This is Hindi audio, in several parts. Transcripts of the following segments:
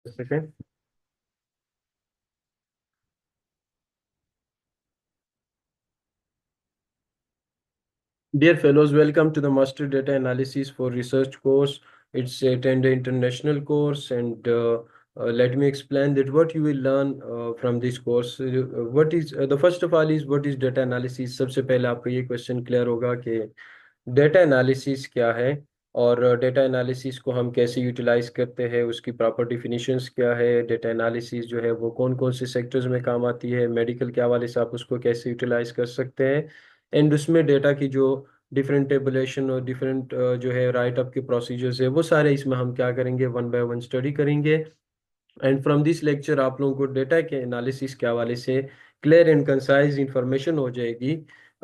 Second. Dear fellows, welcome to the Master Data Analysis for Research course. It's a 10-day international course, and let me explain that what you will learn from this course. What is the first of all is what is data analysis? सबसे पहले आपको ये क्वेश्चन क्लियर होगा कि डेटा एनालिसिस क्या है और डेटा एनालिसिस को हम कैसे यूटिलाइज करते हैं, उसकी प्रॉपर डिफिनीशंस क्या है, डेटा एनालिसिस जो है वो कौन कौन से सेक्टर्स में काम आती है, मेडिकल के हवाले से आप उसको कैसे यूटिलाइज कर सकते हैं, एंड उसमें डेटा की जो डिफरेंट टेबुलेशन और डिफरेंट जो है राइट अप के प्रोसीजर्स है वो सारे इसमें हम क्या करेंगे, वन बाय वन स्टडी करेंगे। एंड फ्रॉम दिस लेक्चर आप लोगों को डेटा के एनालिसिस के हवाले से क्लियर एंड कंसाइज इंफॉर्मेशन हो जाएगी।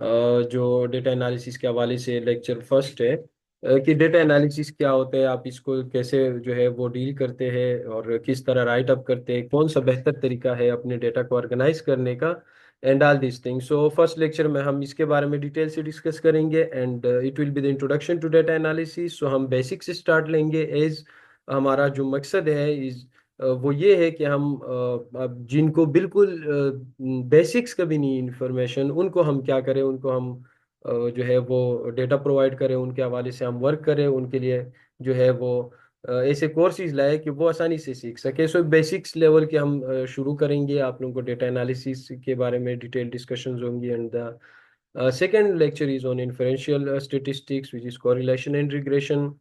जो डेटा एनालिसिस के हवाले से लेक्चर फर्स्ट है, कि डेटा एनालिसिस क्या होता है, आप इसको कैसे जो है वो डील करते हैं और किस तरह राइट अप करते हैं, कौन सा बेहतर तरीका है अपने डेटा को ऑर्गेनाइज करने का, and all this things. So first lecture में हम इसके बारे में डिटेल से डिस्कस करेंगे and it will be the introduction to data analysis. So हम बेसिक से स्टार्ट लेंगे। एज हमारा जो मकसद है इस वो ये है कि हम अब जिनको बिल्कुल बेसिक्स का भी नहीं इंफॉर्मेशन, उनको हम क्या करें, उनको हम जो है वो डेटा प्रोवाइड करें, उनके हवाले से हम वर्क करें, उनके लिए जो है वो ऐसे कोर्सेज लाए कि वो आसानी से सीख सके। सो बेसिक्स लेवल के हम शुरू करेंगे, आप लोगों को डेटा एनालिसिस के बारे में डिटेल डिस्कशंस होंगी। And the second lecture is on inferential statistics which is correlation and regression,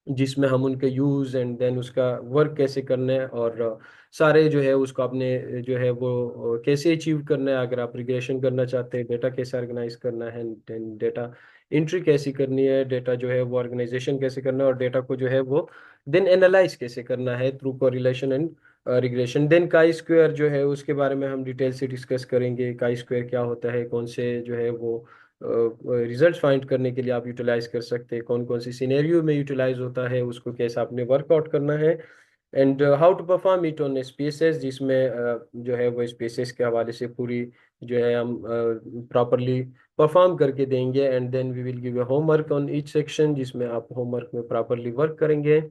जिसमें हम उनके यूज़ एंड देन उसका वर्क कैसे करना है और सारे जो है उसको आपने जो है वो कैसे अचीव करना है। अगर आप रिग्रेशन करना चाहते हैं, डेटा कैसे ऑर्गेनाइज करना है, देन डेटा एंट्री कैसी करनी है, डेटा जो है वो ऑर्गेनाइजेशन कैसे करना है, और डेटा को जो है वो देन एनालाइज कैसे करना है through correlation and regression. Then chi square जो है उसके बारे में हम डिटेल से डिस्कस करेंगे, काई स्क्वायर क्या होता है, कौन से जो है वो रिजल्ट फाइंड करने के लिए आप यूटिलाइज कर सकते हैं, कौन कौन सी सिनेरियो में यूटिलाइज होता है, उसको कैसे आपने वर्कआउट करना है, and how to perform it on spaces, जिसमें जो है वो स्पेसेस के हवाले से पूरी जो है हम प्रॉपरली परफॉर्म करके देंगे। And then we will give a homework on each section, जिसमें आप होमवर्क में प्रॉपरली वर्क करेंगे।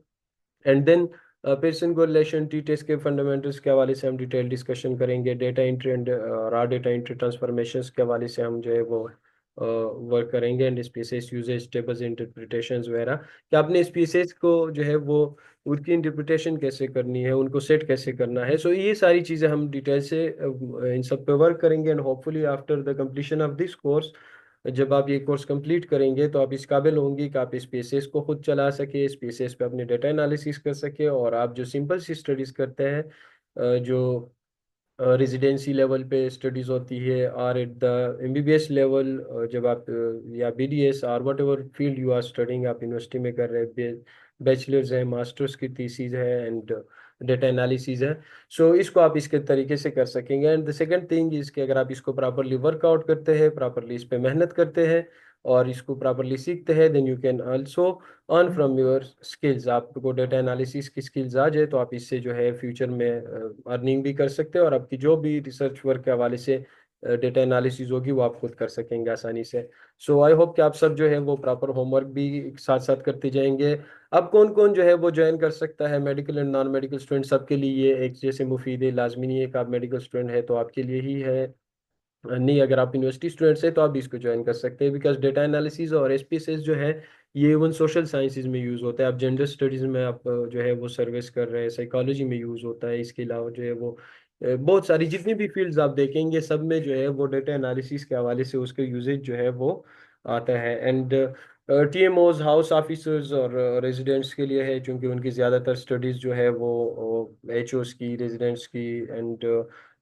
And then Pearson correlation t test के फंडामेंटल्स के हवाले से हम डिटेल डिस्कशन करेंगे। Data entry and raw data entry transformations के हवाले से हम जो है वो वर्क करेंगे। And species usages tables interpretations वगैरह, कि आपने स्पीसीज को जो है वो उनकी इंटरप्रिटेशन कैसे करनी है, उनको सेट कैसे करना है। सो ये सारी चीज़ें हम डिटेल से इन सब पे वर्क करेंगे। And hopefully after the completion of this course, जब आप ये कोर्स कंप्लीट करेंगे तो आप इस काबिल होंगे कि आप स्पेसेस को खुद चला सके, स्पेसेस पे अपने डेटा एनालिसिस कर सके, और आप जो सिंपल सी स्टडीज करते हैं, जो रेजिडेंसी लेवल पे स्टडीज होती है, और एट द एमबीबीएस लेवल, जब आप या बीडीएस और whatever field you are studying, आप यूनिवर्सिटी में कर रहे हैं, बैचलर्स है, मास्टर्स की थीसिस है, एंड डेटा एनालिसिस है। सो इसको आप इसके तरीके से कर सकेंगे। And the second thing is कि अगर आप इसको प्रॉपरली वर्कआउट करते हैं, प्रॉपरली इस पे मेहनत करते हैं और इसको प्रॉपरली सीखते हैं, then you can also earn from your skills. आपको डेटा एनालिसिस की स्किल्स आ जाए तो आप इससे जो है फ्यूचर में अर्निंग भी कर सकते हैं, और आपकी जो भी रिसर्च वर्क के हवाले से डेटा एनालिसिस होगी वो आप खुद कर सकेंगे आसानी से। सो आई होप कि आप सब जो है वो प्रॉपर होमवर्क भी साथ साथ करते जाएंगे। अब कौन कौन जो है वो ज्वाइन कर सकता है, medical and non medical student सबके लिए ये एक जैसे मुफीद है, लाजमी नहीं है कि आप मेडिकल स्टूडेंट है तो आपके लिए ही है। नहीं, अगर आप यूनिवर्सिटी स्टूडेंट्स हैं तो आप भी इसको ज्वाइन कर सकते हैं, बिकॉज डेटा एनालिसिस और एसपीएसएस जो है ये इवन सोशल साइंसिस में यूज़ होता है। आप जेंडर स्टडीज़ में आप जो है वो सर्विस कर रहे हैं, साइकोलॉजी में यूज़ होता है, इसके अलावा जो है वो बहुत सारी जितनी भी फील्ड्स आप देखेंगे सब में जो है वो डेटा एनालिसिस के हवाले से उसका यूजेज जो है वो आता है। एंड टीएमओज हाउस ऑफिसर्स और रेजिडेंट्स के लिए है, क्योंकि उनकी ज़्यादातर स्टडीज़ जो है वो एचओस की, रेजिडेंट्स की, एंड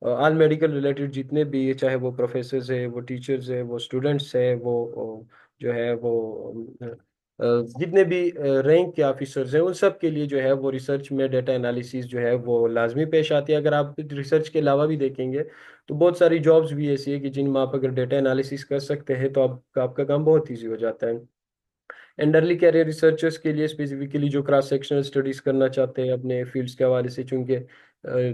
ऑल मेडिकल रिलेटेड जितने भी, चाहे वो प्रोफेसर्स है, वो टीचर्स है, वो स्टूडेंट्स है, वो जो है वो जितने भी रैंक के ऑफिसर्स हैं, उन सब के लिए जो है वो रिसर्च में डेटा एनालिसिस जो है वो लाजमी पेश आती है। अगर आप रिसर्च के अलावा भी देखेंगे तो बहुत सारी जॉब्स भी ऐसी है कि जिनमें आप अगर डेटा एनालिसिस कर सकते हैं तो आपका काम बहुत ईजी हो जाता है। एंड अर्ली कैरियर रिसर्चर्स के लिए स्पेसिफिकली जो क्रॉस सेक्शनल स्टडीज करना चाहते हैं अपने फील्ड्स के हवाले से, चूंकि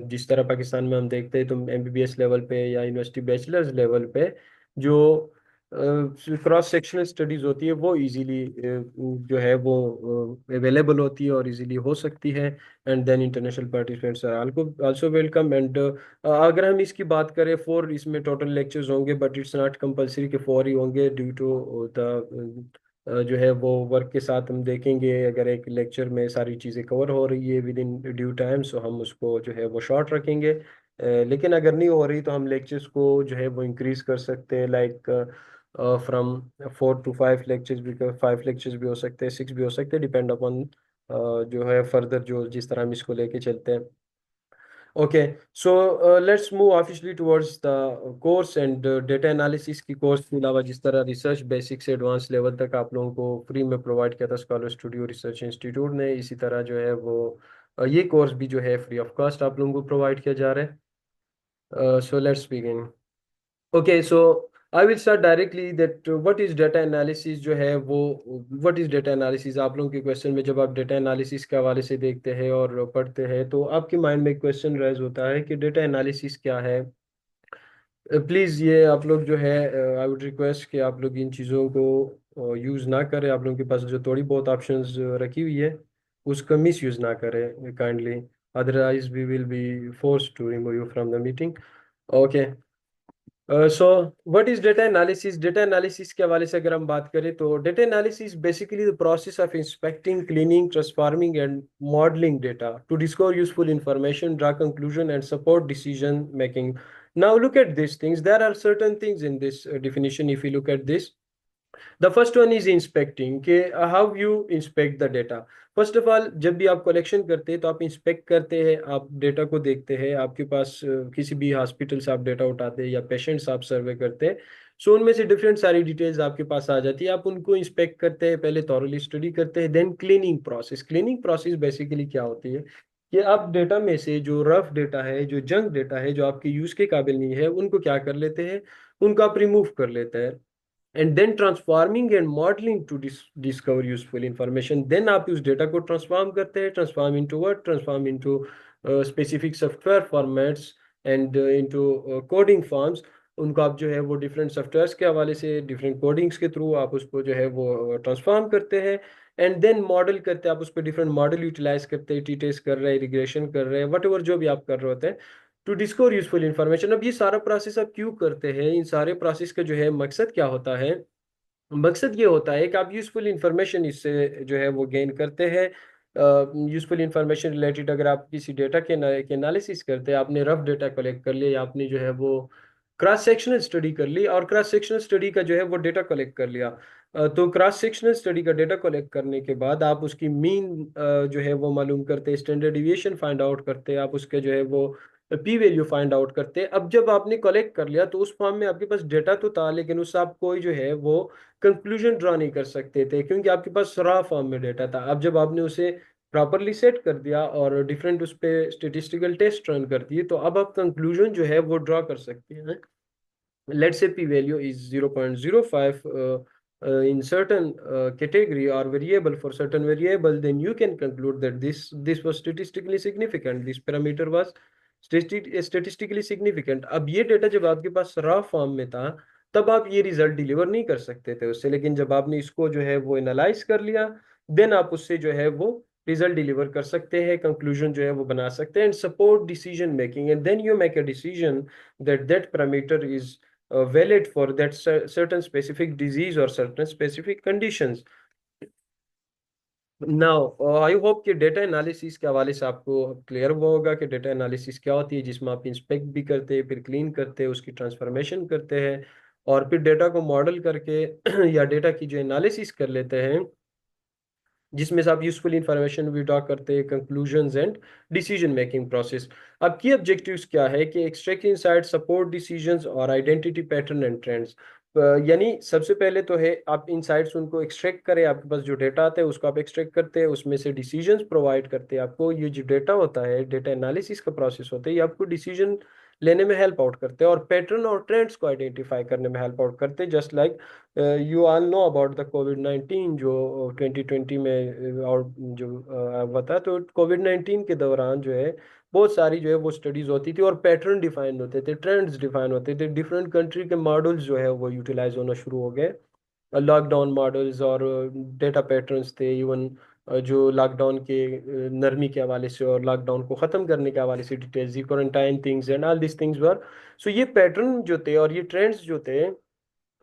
जिस तरह पाकिस्तान में हम देखते हैं तो एमबीबीएस लेवल पे या यूनिवर्सिटी बैचलर्स लेवल पे जो क्रॉस सेक्शनल स्टडीज होती है वो इजीली जो है वो अवेलेबल होती है और इजीली हो सकती है। And then international participants are also welcome. And अगर हम इसकी बात करें, 4 इसमें टोटल लेक्चर्स होंगे, बट इट्स नॉट कंपलसरी कि 4 ही होंगे, ड्यू टू द जो है वो वर्क के साथ हम देखेंगे। अगर एक लेक्चर में सारी चीज़ें कवर हो रही है विद इन ड्यू टाइम, सो हम उसको जो है वो शॉर्ट रखेंगे। लेकिन अगर नहीं हो रही तो हम लेक्चर्स को जो है वो इंक्रीज कर सकते हैं, लाइक फ्रॉम 4 to 5 लेक्चर्स भी, 5 लेक्चर्स भी हो सकते हैं, 6 भी हो सकते हैं, डिपेंड अपॉन जो है फर्दर जो जिस तरह हम इसको लेके चलते हैं। Okay, so let's move officially towards the course and data analysis की कोर्स के अलावा जिस तरह रिसर्च बेसिक से एडवांस लेवल तक आप लोगों को फ्री में प्रोवाइड किया था स्कॉलर स्टूडियो रिसर्च इंस्टीट्यूट ने, इसी तरह जो है वो ये कोर्स भी जो है फ्री ऑफ कॉस्ट आप लोगों को प्रोवाइड किया जा रहा है। So let's begin. Okay, so I will start directly that what is data analysis जो है वो, व्हाट इज डेटा एनालिसिस। आप लोगों के क्वेश्चन में जब आप डेटा एनालिसिस के हवाले से देखते हैं और पढ़ते हैं तो आपके माइंड में एक क्वेश्चन रेज होता है कि डेटा एनालिसिस क्या है। प्लीज़ ये आप लोग जो है, आई वुड रिक्वेस्ट कि आप लोग इन चीज़ों को यूज़ ना करें। आप लोगों के पास जो थोड़ी बहुत ऑप्शंस रखी हुई है उसका मिस यूज़ ना करें kindly, otherwise we will be force to remove you from the meeting. Okay, so what is data analysis. Data analysis के हवाले से अगर हम बात करें तो data analysis basically the process of inspecting, cleaning, transforming and modelling data to discover useful information, draw conclusion and support decision making. Now look at these things. There are certain things in this definition. If you look at this, the first one is inspecting के how you inspect the data. First of all, जब भी आप कलेक्शन करते हैं तो आप इंस्पेक्ट करते हैं, आप डेटा को देखते हैं। आपके पास किसी भी हॉस्पिटल से आप डेटा उठाते हैं या पेशेंट्स आप सर्वे करते हैं, सो उनमें से डिफरेंट सारी डिटेल्स आपके पास आ जाती है। आप उनको इंस्पेक्ट करते हैं, पहले थॉरली स्टडी करते हैं। Then cleaning process. Cleaning process basically क्या होती है कि आप डेटा में से जो रफ डेटा है, जो जंक डेटा है, जो आपके यूज के काबिल नहीं है, उनको क्या कर लेते हैं, उनको आप रिमूव कर लेते हैं। And then transforming and modelling to discover useful information. Then आप उस डेटा को ट्रांसफॉर्म करते हैं। Transform into what, transform into specific software formats and into coding forms. उनको आप जो है वो डिफरेंट सॉफ्टवेयर्स के हवाले से, डिफरेंट कोडिंग्स के थ्रू आप उसको जो है वो ट्रांसफॉर्म करते हैं। एंड देन मॉडल करते हैं, आप उस पर डिफरेंट मॉडल यूटिलाइज करते हैं, टी टेस्ट कर रहे हैं, रिग्रेशन कर रहे हैं, वट एवर जो भी आप कर रहे होते हैं टू डिस्कवर यूजफुल इंफॉर्मेशन। अब ये सारा प्रोसेस आप क्यों करते हैं, इन सारे प्रोसेस का जो है मकसद क्या होता है। मकसद ये होता है कि आप यूजफुल इंफॉर्मेशन इससे जो है वो गेन करते हैं। यूजफुल इंफॉर्मेशन रिलेटेड अगर आप किसी डेटा के एनालिसिस करते हैं, आपने रफ डेटा कलेक्ट कर लिया या आपने जो है वो क्रॉस सेक्शनल स्टडी कर ली, और क्रॉस सेक्शनल स्टडी का जो है वो डेटा कलेक्ट कर लिया, तो क्रॉस सेक्शनल स्टडी का डेटा कलेक्ट करने के बाद आप उसकी मीन जो है वो मालूम करते हैं, स्टैंडर्ड डिविएशन फाइंड आउट करते हैं, आप उसके जो है वो पी वैल्यू फाइंड आउट करते हैं। अब जब आपने कलेक्ट कर लिया तो उस फॉर्म में आपके पास डेटा तो था, लेकिन उससे आप कोई जो है वो कंक्लूजन ड्रॉ नहीं कर सकते थे, क्योंकि आपके पास रॉ फॉर्म में डेटा था। अब जब आपने उसे प्रॉपरली सेट कर दिया और डिफरेंट उस पे स्टेटिस्टिकल टेस्ट रन कर दिए, तो अब आप कंक्लूजन जो है वो ड्रॉ कर सकते हैं। Let's say p value is 0.05 in certain category or variable, for certain variable, then you can conclude that this was statistically significant, this parameter was statistically significant। अब ये डेटा जब आपके पास रॉ फॉर्म में था तब आप ये रिजल्ट डिलीवर नहीं कर सकते थे उससे, लेकिन जब आपने इसको जो है वो एनालाइज कर लिया, देन आप उससे जो है वो रिजल्ट डिलीवर कर सकते हैं, कंक्लूजन जो है वो बना सकते हैं, and support decision making, and then you make a decision that that parameter is valid for that certain specific disease or certain specific conditions। Now I hope कि डेटा एनालिसिस के हवाले से आपको क्लियर हुआ होगा कि डेटा एनालिसिस क्या होती है, जिसमें आप इंस्पेक्ट भी करते हैं, फिर क्लीन करते हैं, उसकी ट्रांसफॉर्मेशन करते हैं, और फिर डेटा को मॉडल करके या डेटा की जो एनालिसिस कर लेते हैं, जिसमें से आप यूजफुल इंफॉर्मेशन भी ड्रॉ करते हैं, conclusions and decision making process. अब की ऑब्जेक्टिव्स क्या है कि एक्सट्रैक्ट इनसाइट, सपोर्ट डिसीजंस और आइडेंटिटी पैटर्न एंड ट्रेंड्स। यानी सबसे पहले तो है आप इनसाइट्स उनको एक्सट्रैक्ट करें, आपके पास जो डेटा आता है उसको आप एक्सट्रैक्ट करते हैं, उसमें से डिसीजंस प्रोवाइड करते हैं आपको। ये जो डेटा होता है, डेटा एनालिसिस का प्रोसेस होता है, ये आपको डिसीजन लेने में हेल्प आउट करते हैं और पैटर्न और ट्रेंड्स को आइडेंटिफाई करने में हेल्प आउट करते हैं। Just like you all know about the Covid 19 जो 2020 में और जो हुआ था, तो कोविड 19 के दौरान जो है बहुत सारी जो है वो स्टडीज होती थी, और पैटर्न डिफाइन होते थे, ट्रेंड्स डिफाइन होते थे, डिफरेंट कंट्री के मॉडल्स जो है वो यूटिलाइज होना शुरू हो गए। लॉकडाउन मॉडल्स और डेटा पैटर्न्स थे इवन, जो लॉकडाउन के नरमी के हवाले से और लॉकडाउन को ख़त्म करने के हवाले से details, quarantine things and all this things वर। सो ये पैटर्न जो थे और ये ट्रेंड्स जो थे,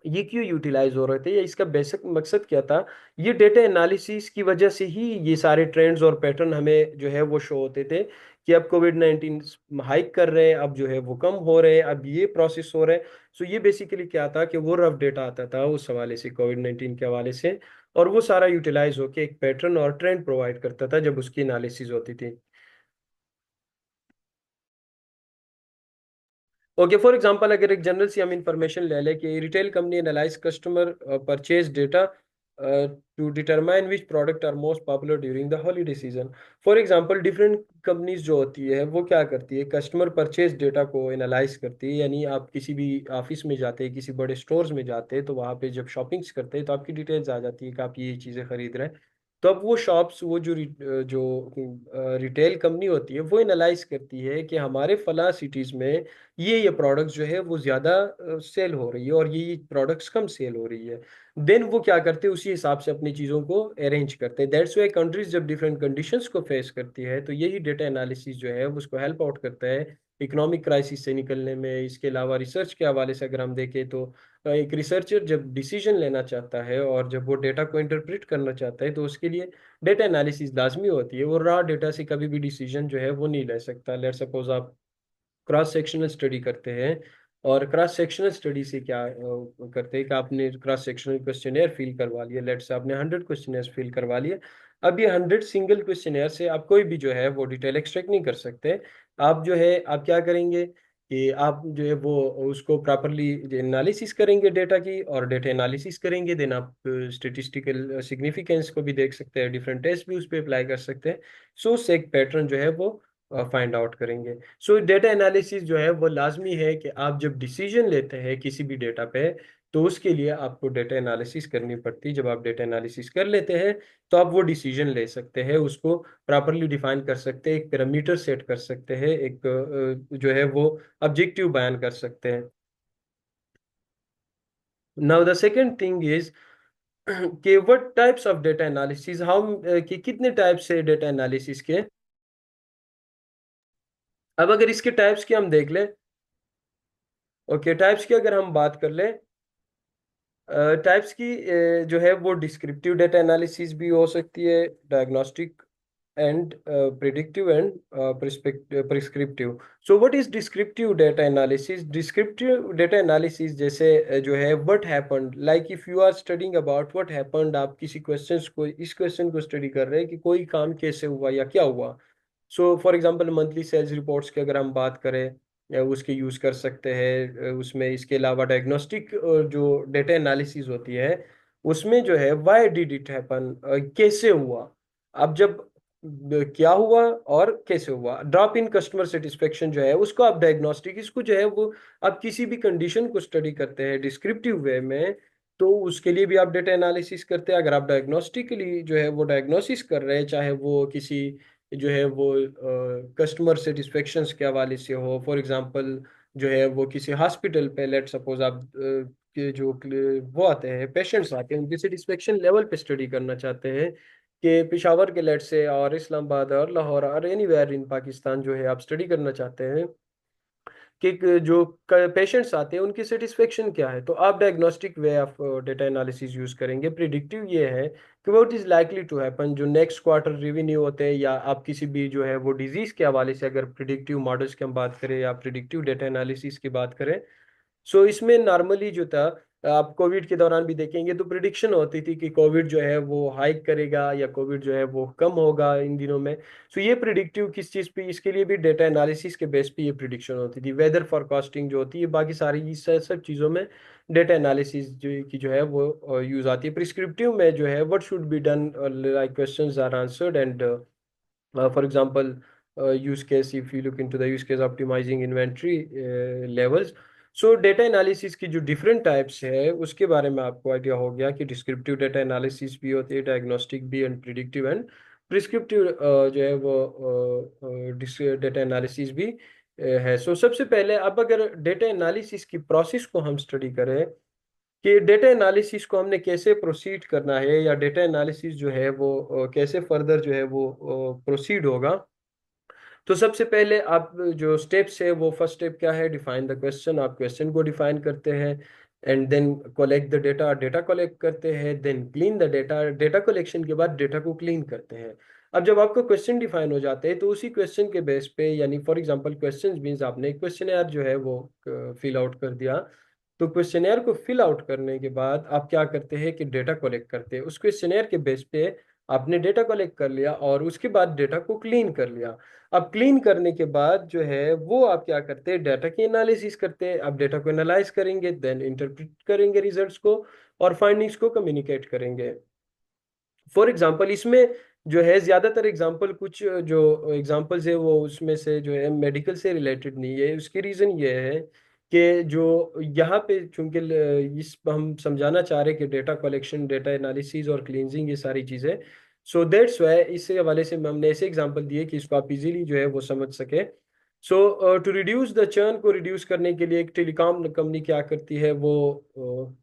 ये क्यों यूटिलाइज हो रहे थे या इसका बेसिक मकसद क्या था? ये डेटा एनालिसिस की वजह से ही ये सारे ट्रेंड्स और पैटर्न हमें जो है वो शो होते थे कि अब कोविड 19 हाइक कर रहे हैं, अब जो है वो कम हो रहे हैं, अब ये प्रोसेस हो रहे हैं। सो ये बेसिकली क्या था कि वो रफ डेटा आता था उस हवाले से, कोविड 19 के हवाले से, और वो सारा यूटिलाइज होके एक पैटर्न और ट्रेंड प्रोवाइड करता था जब उसकी एनालिसिस होती थी। ओके, फॉर एग्जांपल अगर एक जनरल सी हम इंफॉर्मेशन ले लें कि retail company analyse customer purchase data to determine which product are most popular during the holiday season. For example different companies जो होती है वो क्या करती है, कस्टमर परचेज डेटा को एनालाइज करती है। यानी आप किसी भी ऑफिस में जाते हैं, किसी बड़े स्टोर्स में जाते हैं, तो वहाँ पे जब शॉपिंग्स करते हैं तो आपकी डिटेल्स आ जाती है कि आप ये चीज़ें खरीद रहे हैं। तो अब वो शॉप्स, वो जो रिटेल कंपनी होती है वो एनालाइज करती है कि हमारे फला सिटीज़ में ये प्रोडक्ट्स जो है वो ज़्यादा सेल हो रही है और ये प्रोडक्ट्स कम सेल हो रही है। देन वो क्या करते हैं, उसी हिसाब से अपनी चीज़ों को अरेंज करते हैं। दैट्स वाई कंट्रीज जब डिफरेंट कंडीशंस को फेस करती है तो यही डेटा एनालिसिस जो है वो उसको हेल्प आउट करता है इकोनॉमिक क्राइसिस से निकलने में। इसके अलावा रिसर्च के हवाले से अगर हम देखें तो एक रिसर्चर जब डिसीजन लेना चाहता है और जब वो डेटा को इंटरप्रेट करना चाहता है तो उसके लिए डेटा एनालिसिस लाजमी होती है। वो रॉ डेटा से कभी भी डिसीजन जो है वो नहीं ले सकता। लेट सपोज आप क्रॉस सेक्शनल स्टडी करते हैं, और क्रॉस सेक्शनल स्टडी से क्या करते हैं कि आपने क्रॉस सेक्शनल क्वेश्चनेयर फिल करवा लिया, लेट से आपने 100 क्वेश्चनेयर फिल करवा लिए। अब ये 100 सिंगल क्वेश्चनेयर से आप कोई भी जो है वो डिटेल एक्सट्रैक्ट नहीं कर सकते। आप जो है आप क्या करेंगे कि आप जो है वो उसको प्रॉपरली एनालिसिस करेंगे डेटा की, और डेटा एनालिसिस करेंगे, देन आप स्टेटिस्टिकल सिग्निफिकेंस को भी देख सकते हैं, डिफरेंट टेस्ट भी उस पर अप्लाई कर सकते हैं। सो उससे एक पैटर्न जो है वो फाइंड आउट करेंगे। सो डेटा एनालिसिस जो है वो लाजमी है कि आप जब डिसीजन लेते हैं किसी भी डेटा पे, तो उसके लिए आपको डेटा एनालिसिस करनी पड़ती है। जब आप डेटा एनालिसिस कर लेते हैं तो आप वो डिसीजन ले सकते हैं, उसको प्रॉपरली डिफाइन कर सकते हैं, एक पैरामीटर सेट कर सकते हैं, एक जो है वो ऑब्जेक्टिव बयान कर सकते हैं। Now the second thing is कि what types of data analysis, हम कि कितने टाइप्स है डेटा एनालिसिस के। अब अगर इसके टाइप्स की हम देख लें, ओके, टाइप्स की अगर हम बात कर लें, टाइप्स की जो है वो डिस्क्रिप्टिव डेटा एनालिसिस भी हो सकती है, diagnostic and predictive and prescriptive. So what is descriptive data analysis? Descriptive data analysis जैसे जो है what happened, like if you are studying about what happened, आप किसी क्वेश्चन को, इस क्वेश्चन को स्टडी कर रहे हैं कि कोई काम कैसे हुआ या क्या हुआ। So for example monthly sales reports की अगर हम बात करें, उसके यूज़ कर सकते हैं उसमें। इसके अलावा डायग्नोस्टिक जो डेटा एनालिसिस होती है उसमें जो है व्हाई डिड इट हैपन, कैसे हुआ। अब जब क्या हुआ और कैसे हुआ, ड्रॉप इन कस्टमर सेटिस्फेक्शन जो है उसको आप डायग्नोस्टिक, इसको जो है वो आप किसी भी कंडीशन को स्टडी करते हैं डिस्क्रिप्टिव वे में, तो उसके लिए भी आप डेटा एनालिसिस करते हैं। अगर आप डायग्नोस्टिकली जो है वो डायग्नोसिस कर रहे हैं, चाहे वो किसी जो है वो कस्टमर सेटिस्फेक्शंस के हवाले से हो, फॉर एग्जांपल जो है वो किसी हॉस्पिटल पे लेट सपोज आप के जो वो आते हैं, पेशेंट्स आते हैं, उनकी सेटिस्फेक्शन लेवल पे स्टडी करना चाहते हैं कि पेशावर के लेट से और इस्लामाबाद और लाहौर और एनीवेयर इन पाकिस्तान जो है आप स्टडी करना चाहते हैं कि जो पेशेंट्स आते हैं उनकी सेटिस्फेक्शन क्या है, तो आप diagnostic way of data analysis use करेंगे। प्रिडिक्टिव ये है कि what is likely to happen, जो नेक्स्ट क्वार्टर रिवेन्यू होते हैं, या आप किसी भी जो है वो डिजीज के हवाले से अगर प्रिडिक्टिव मॉडल्स की हम बात करें या प्रिडिक्टिव डेटा एनालिसिस की बात करें। सो इसमें नॉर्मली जो था, आप कोविड के दौरान भी देखेंगे तो प्रिडिक्शन होती थी कि कोविड जो है वो हाइक करेगा या कोविड जो है वो कम होगा इन दिनों में। सो ये प्रिडिक्टिव किस चीज़ पे, इसके लिए भी डेटा एनालिसिस के बेस पे ये प्रिडिक्शन होती थी। वेदर फोरकास्टिंग जो होती है, बाकी सारी इस सब चीज़ों में डेटा एनालिसिस जो है वो यूज़ आती है। प्रिस्क्रिप्टिव में जो है what should be done, like questions are answered and for example, use case, if you look into the use case optimizing inventory levels। So data analysis की जो डिफरेंट टाइप्स है उसके बारे में आपको आइडिया हो गया कि डिस्क्रिप्टिव डेटा एनालिसिस भी होती है, डायग्नोस्टिक भी, एंड प्रिडिक्टिव एंड प्रिस्क्रिप्टिव जो है वो डेटा एनालिसिस भी है। सो सबसे पहले अब अगर डेटा एनालिसिस की प्रोसेस को हम स्टडी करें कि डेटा एनालिसिस को हमने कैसे प्रोसीड करना है, या डेटा एनालिसिस जो है वो कैसे फर्दर जो है वो प्रोसीड होगा। तो सबसे पहले आप जो स्टेप्स है, वो फर्स्ट स्टेप क्या है, डिफाइन द क्वेश्चन। आप क्वेश्चन को डिफाइन करते हैं, and then collect the data, data collect करते हैं, then clean the data, data collection के बाद डेटा को क्लीन करते हैं। अब जब आपको क्वेश्चन डिफाइन हो जाते हैं तो उसी क्वेश्चन के बेस पे, यानी फॉर एग्जांपल क्वेश्चन मींस आपने एक क्वेश्चन जो है वो फिल आउट कर दिया। तो क्वेश्चनेयर को फिल आउट करने के बाद आप क्या करते हैं कि डेटा कलेक्ट करते हैं। उस क्वेश्चनेयर के बेस पे आपने डेटा कलेक्ट कर लिया और उसके बाद डेटा को क्लीन कर लिया। अब क्लीन करने के बाद जो है वो आप क्या करते हैं, डाटा की एनालिसिस करते हैं। अब डेटा को एनालाइज करेंगे, देन इंटरप्रेट करेंगे रिजल्ट्स को, और फाइंडिंग्स को कम्युनिकेट करेंगे। फॉर एग्जांपल इसमें जो है ज्यादातर एग्जांपल, कुछ जो एग्जांपल्स है वो उसमें से जो है मेडिकल से रिलेटेड नहीं है। उसकी रीजन ये है कि जो यहाँ पे चूंकि इस हम समझाना चाह रहे हैं कि डेटा कलेक्शन, डेटा एनालिसिस और क्लींजिंग ये सारी चीजें, सो दैट्स वाई इस हवाले से हमने ऐसे एग्जांपल दिए कि इसको आप इजीली जो है वो समझ सके। सो टू रिड्यूस द चर्न, को रिड्यूस करने के लिए एक टेलीकॉम कंपनी क्या करती है, वो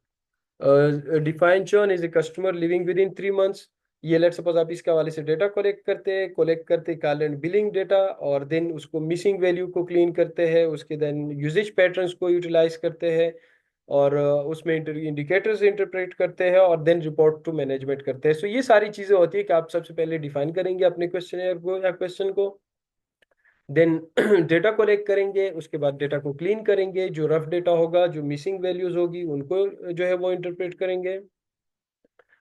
define churn is a customer living with in 3 months. ये लेट सपोज आप इसके हवाले से डेटा कलेक्ट करते कॉल एंड बिलिंग डेटा, और देन उसको मिसिंग वैल्यू को क्लीन करते हैं, उसके देन यूजेज पैटर्न्स को यूटिलाइज करते हैं, और उसमें इंडिकेटर्स इंटरप्रेट करते हैं, और देन रिपोर्ट टू मैनेजमेंट करते हैं। सो ये सारी चीजें होती है कि आप सबसे पहले डिफाइन करेंगे अपने क्वेश्चन को या क्वेश्चन को, देन डेटा कलेक्ट करेंगे, उसके बाद डेटा को क्लीन करेंगे, जो रफ डेटा होगा, जो मिसिंग वैल्यूज होगी उनको जो है वो इंटरप्रेट करेंगे,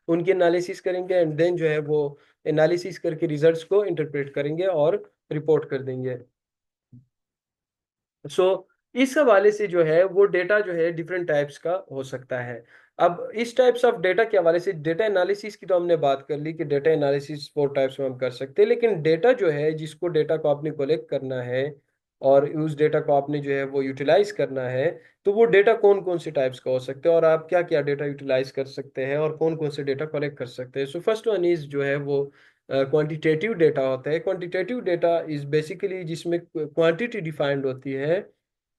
उनकी एनालिसिस करेंगे, एंड देन जो है वो एनालिसिस करके रिजल्ट्स को इंटरप्रेट करेंगे और रिपोर्ट कर देंगे। सो इस हवाले से जो है वो डेटा जो है डिफरेंट टाइप्स का हो सकता है। अब इस टाइप्स ऑफ डेटा के हवाले से डेटा एनालिसिस की तो हमने बात कर ली कि डेटा एनालिसिस 4 टाइप्स में हम कर सकते हैं, लेकिन डेटा जो है, जिसको डेटा को आपने कलेक्ट करना है और उस डेटा को आपने जो है वो यूटिलाइज करना है, तो वो डेटा कौन कौन से टाइप्स का हो सकते हैं, और आप क्या क्या डेटा यूटिलाइज कर सकते हैं, और कौन कौन से डेटा कलेक्ट कर सकते हैं। सो फर्स्ट वन इज जो है वो क्वांटिटेटिव डेटा होता है। क्वांटिटेटिव डेटा इज बेसिकली जिसमें क्वांटिटी डिफाइंड होती है।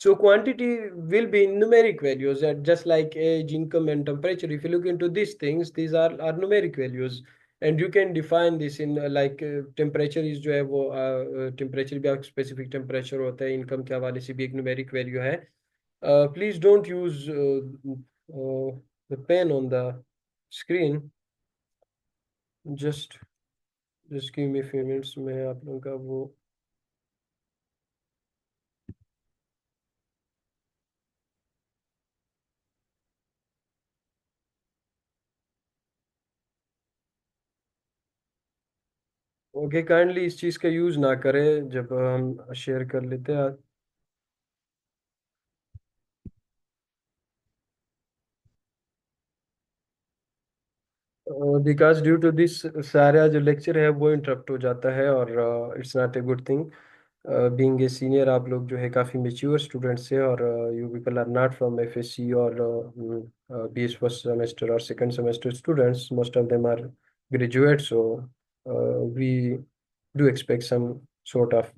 So quantity will be in numeric values, that just like age, income, and temperature. If you look into these things, these are numeric values, and you can define this in like temperature is जो है वो temperature भी एक specific temperature होता है, income के हवाले से भी एक numeric value है। Please don't use the pen on the screen. Just just give me a few minutes, मैं आप लोगों का वो ओके, काइंडली इस चीज़ का यूज़ ना करें जब हम शेयर कर लेते हैं। बिकॉज ड्यू टू दिस सारा जो लेक्चर है वो इंटरप्ट हो जाता है, और it's not a good thing. Being a senior, आप लोग जो है काफ़ी मेच्योर स्टूडेंट्स है, और you people are not from FSc और बीएस फर्स्ट सेमेस्टर और second semester students, most of them are graduates. So we do expect some sort of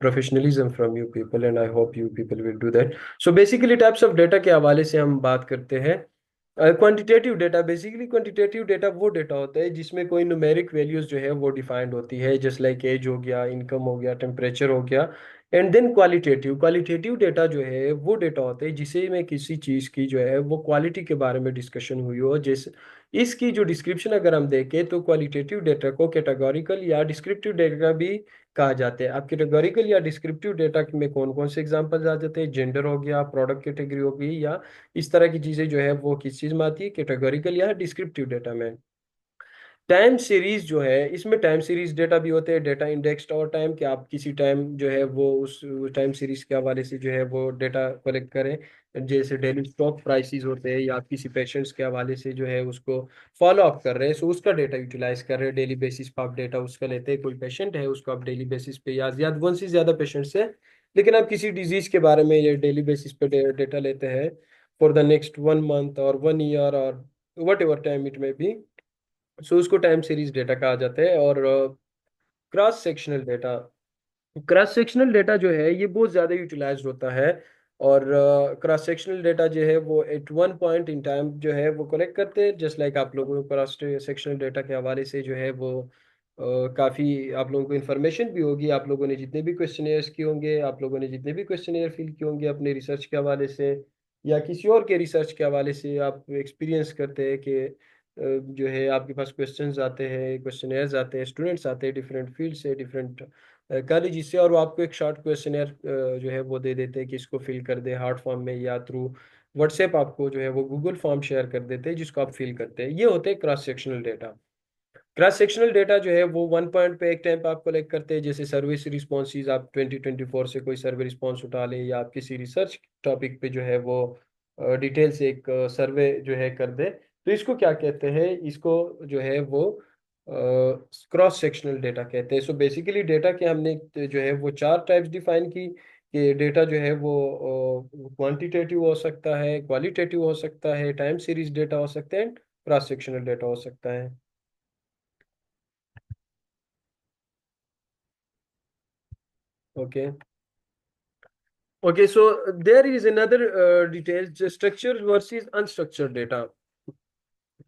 professionalism from you people, and I hope you people will do that. So basically types of data के हवाले से हम बात करते हैं। Quantitative data, basically quantitative data वो डेटा होता है जिसमें कोई न्यूमेरिक वैल्यूज जो है वो डिफाइंड होती है, जस्ट लाइक एज हो गया, इनकम हो गया, टेम्परेचर हो गया। And then qualitative, qualitative data जो है वो डेटा होता है जिसे में किसी चीज़ की जो है वो क्वालिटी के बारे में डिस्कशन हुई हो। जैसे इसकी जो डिस्क्रिप्शन अगर हम देखें तो क्वालिटेटिव डेटा को कैटेगोरिकल या डिस्क्रिप्टिव डेटा भी कहा जाता है। अब कैटेगोरिकल या डिस्क्रिप्टिव डेटा में कौन कौन से एग्जांपल्स आ जाते हैं, जेंडर हो गया, प्रोडक्ट कैटेगरी हो गई, या इस तरह की चीजें जो है वो किस चीज में आती है, कैटेगोरिकल या डिस्क्रिप्टिव डेटा में। टाइम सीरीज जो है, इसमें टाइम सीरीज डेटा भी होते हैं, डेटा इंडेक्स्ड और टाइम, कि आप किसी टाइम जो है वो उस टाइम सीरीज के हवाले से जो है वो डेटा कलेक्ट करें। जैसे डेली स्टॉक प्राइसेस होते हैं, या आप किसी पेशेंट्स के हवाले से जो है उसको फॉलो अप कर रहे हैं, सो उसका डेटा यूटिलाइज कर रहे हैं, डेली बेसिस पे आप डेटा उसका लेते हैं। कोई पेशेंट है उसको आप डेली बेसिस पे, या ज्यादा वन से ज्यादा पेशेंट्स है, लेकिन आप किसी डिजीज के बारे में ये डेली बेसिस पे डेटा लेते हैं फॉर द नेक्स्ट 1 मंथ और 1 ईयर और whatever time it may be. So उसको टाइम सीरीज डेटा कहा जाता है। और cross sectional data, cross sectional data जो है ये बहुत ज़्यादा यूटिलाइज होता है। और क्रॉस सेक्शनल डेटा जो है वो at one point in time जो है वो कलेक्ट करते हैं। जस्ट लाइक आप लोगों को क्रॉस सेक्शनल डेटा के हवाले से जो है वो काफ़ी आप लोगों को इन्फॉर्मेशन भी होगी। आप लोगों ने जितने भी क्वेश्चनेयर्स किए होंगे, आप लोगों ने जितने भी क्वेश्चनेयर फिल किए होंगे अपने रिसर्च के हवाले से या किसी और के रिसर्च के हवाले से, आप एक्सपीरियंस करते हैं कि जो है आपके पास क्वेश्चंस आते हैं, क्वेश्चनेयर्स आते हैं, स्टूडेंट्स आते हैं डिफरेंट फील्ड से, डिफरेंट कॉलेज से, और वो आपको एक शॉर्ट क्वेश्चनेयर जो है वो दे देते हैं कि इसको फिल कर दे हार्ड फॉर्म में, या थ्रू व्हाट्सएप आपको जो है वो गूगल फॉर्म शेयर कर देते हैं जिसको आप फिल करते हैं। ये होते हैं cross sectional data. Cross sectional data जो है वो वन पॉइंट पे एक टाइम पे आप कलेक्ट करते हैं। जैसे सर्विस रिस्पॉन्सेज, आप 2024 से कोई सर्वे रिस्पॉन्स उठा लें, या आप किसी रिसर्च टॉपिक पे जो है वो डिटेल से एक सर्वे जो है कर दे, तो इसको क्या कहते हैं, इसको जो है वो क्रॉस सेक्शनल डेटा कहते हैं। सो बेसिकली डेटा के हमने जो है वो चार टाइप्स डिफाइन की, कि डेटा जो है वो क्वांटिटेटिव हो सकता है, क्वालिटेटिव हो सकता है, टाइम सीरीज डेटा हो सकता है, क्रॉस सेक्शनल डेटा हो सकता है। Okay. Okay, so there is another details, just structured versus unstructured data.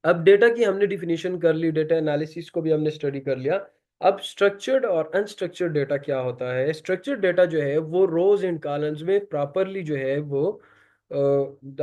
अब डेटा की हमने डिफिनीशन कर ली, डेटा एनालिसिस को भी हमने स्टडी कर लिया। अब स्ट्रक्चर्ड और अनस्ट्रक्चर्ड डेटा क्या होता है? स्ट्रक्चर्ड डेटा जो है वो रोज एंड कॉलम्स में प्रॉपरली जो है वो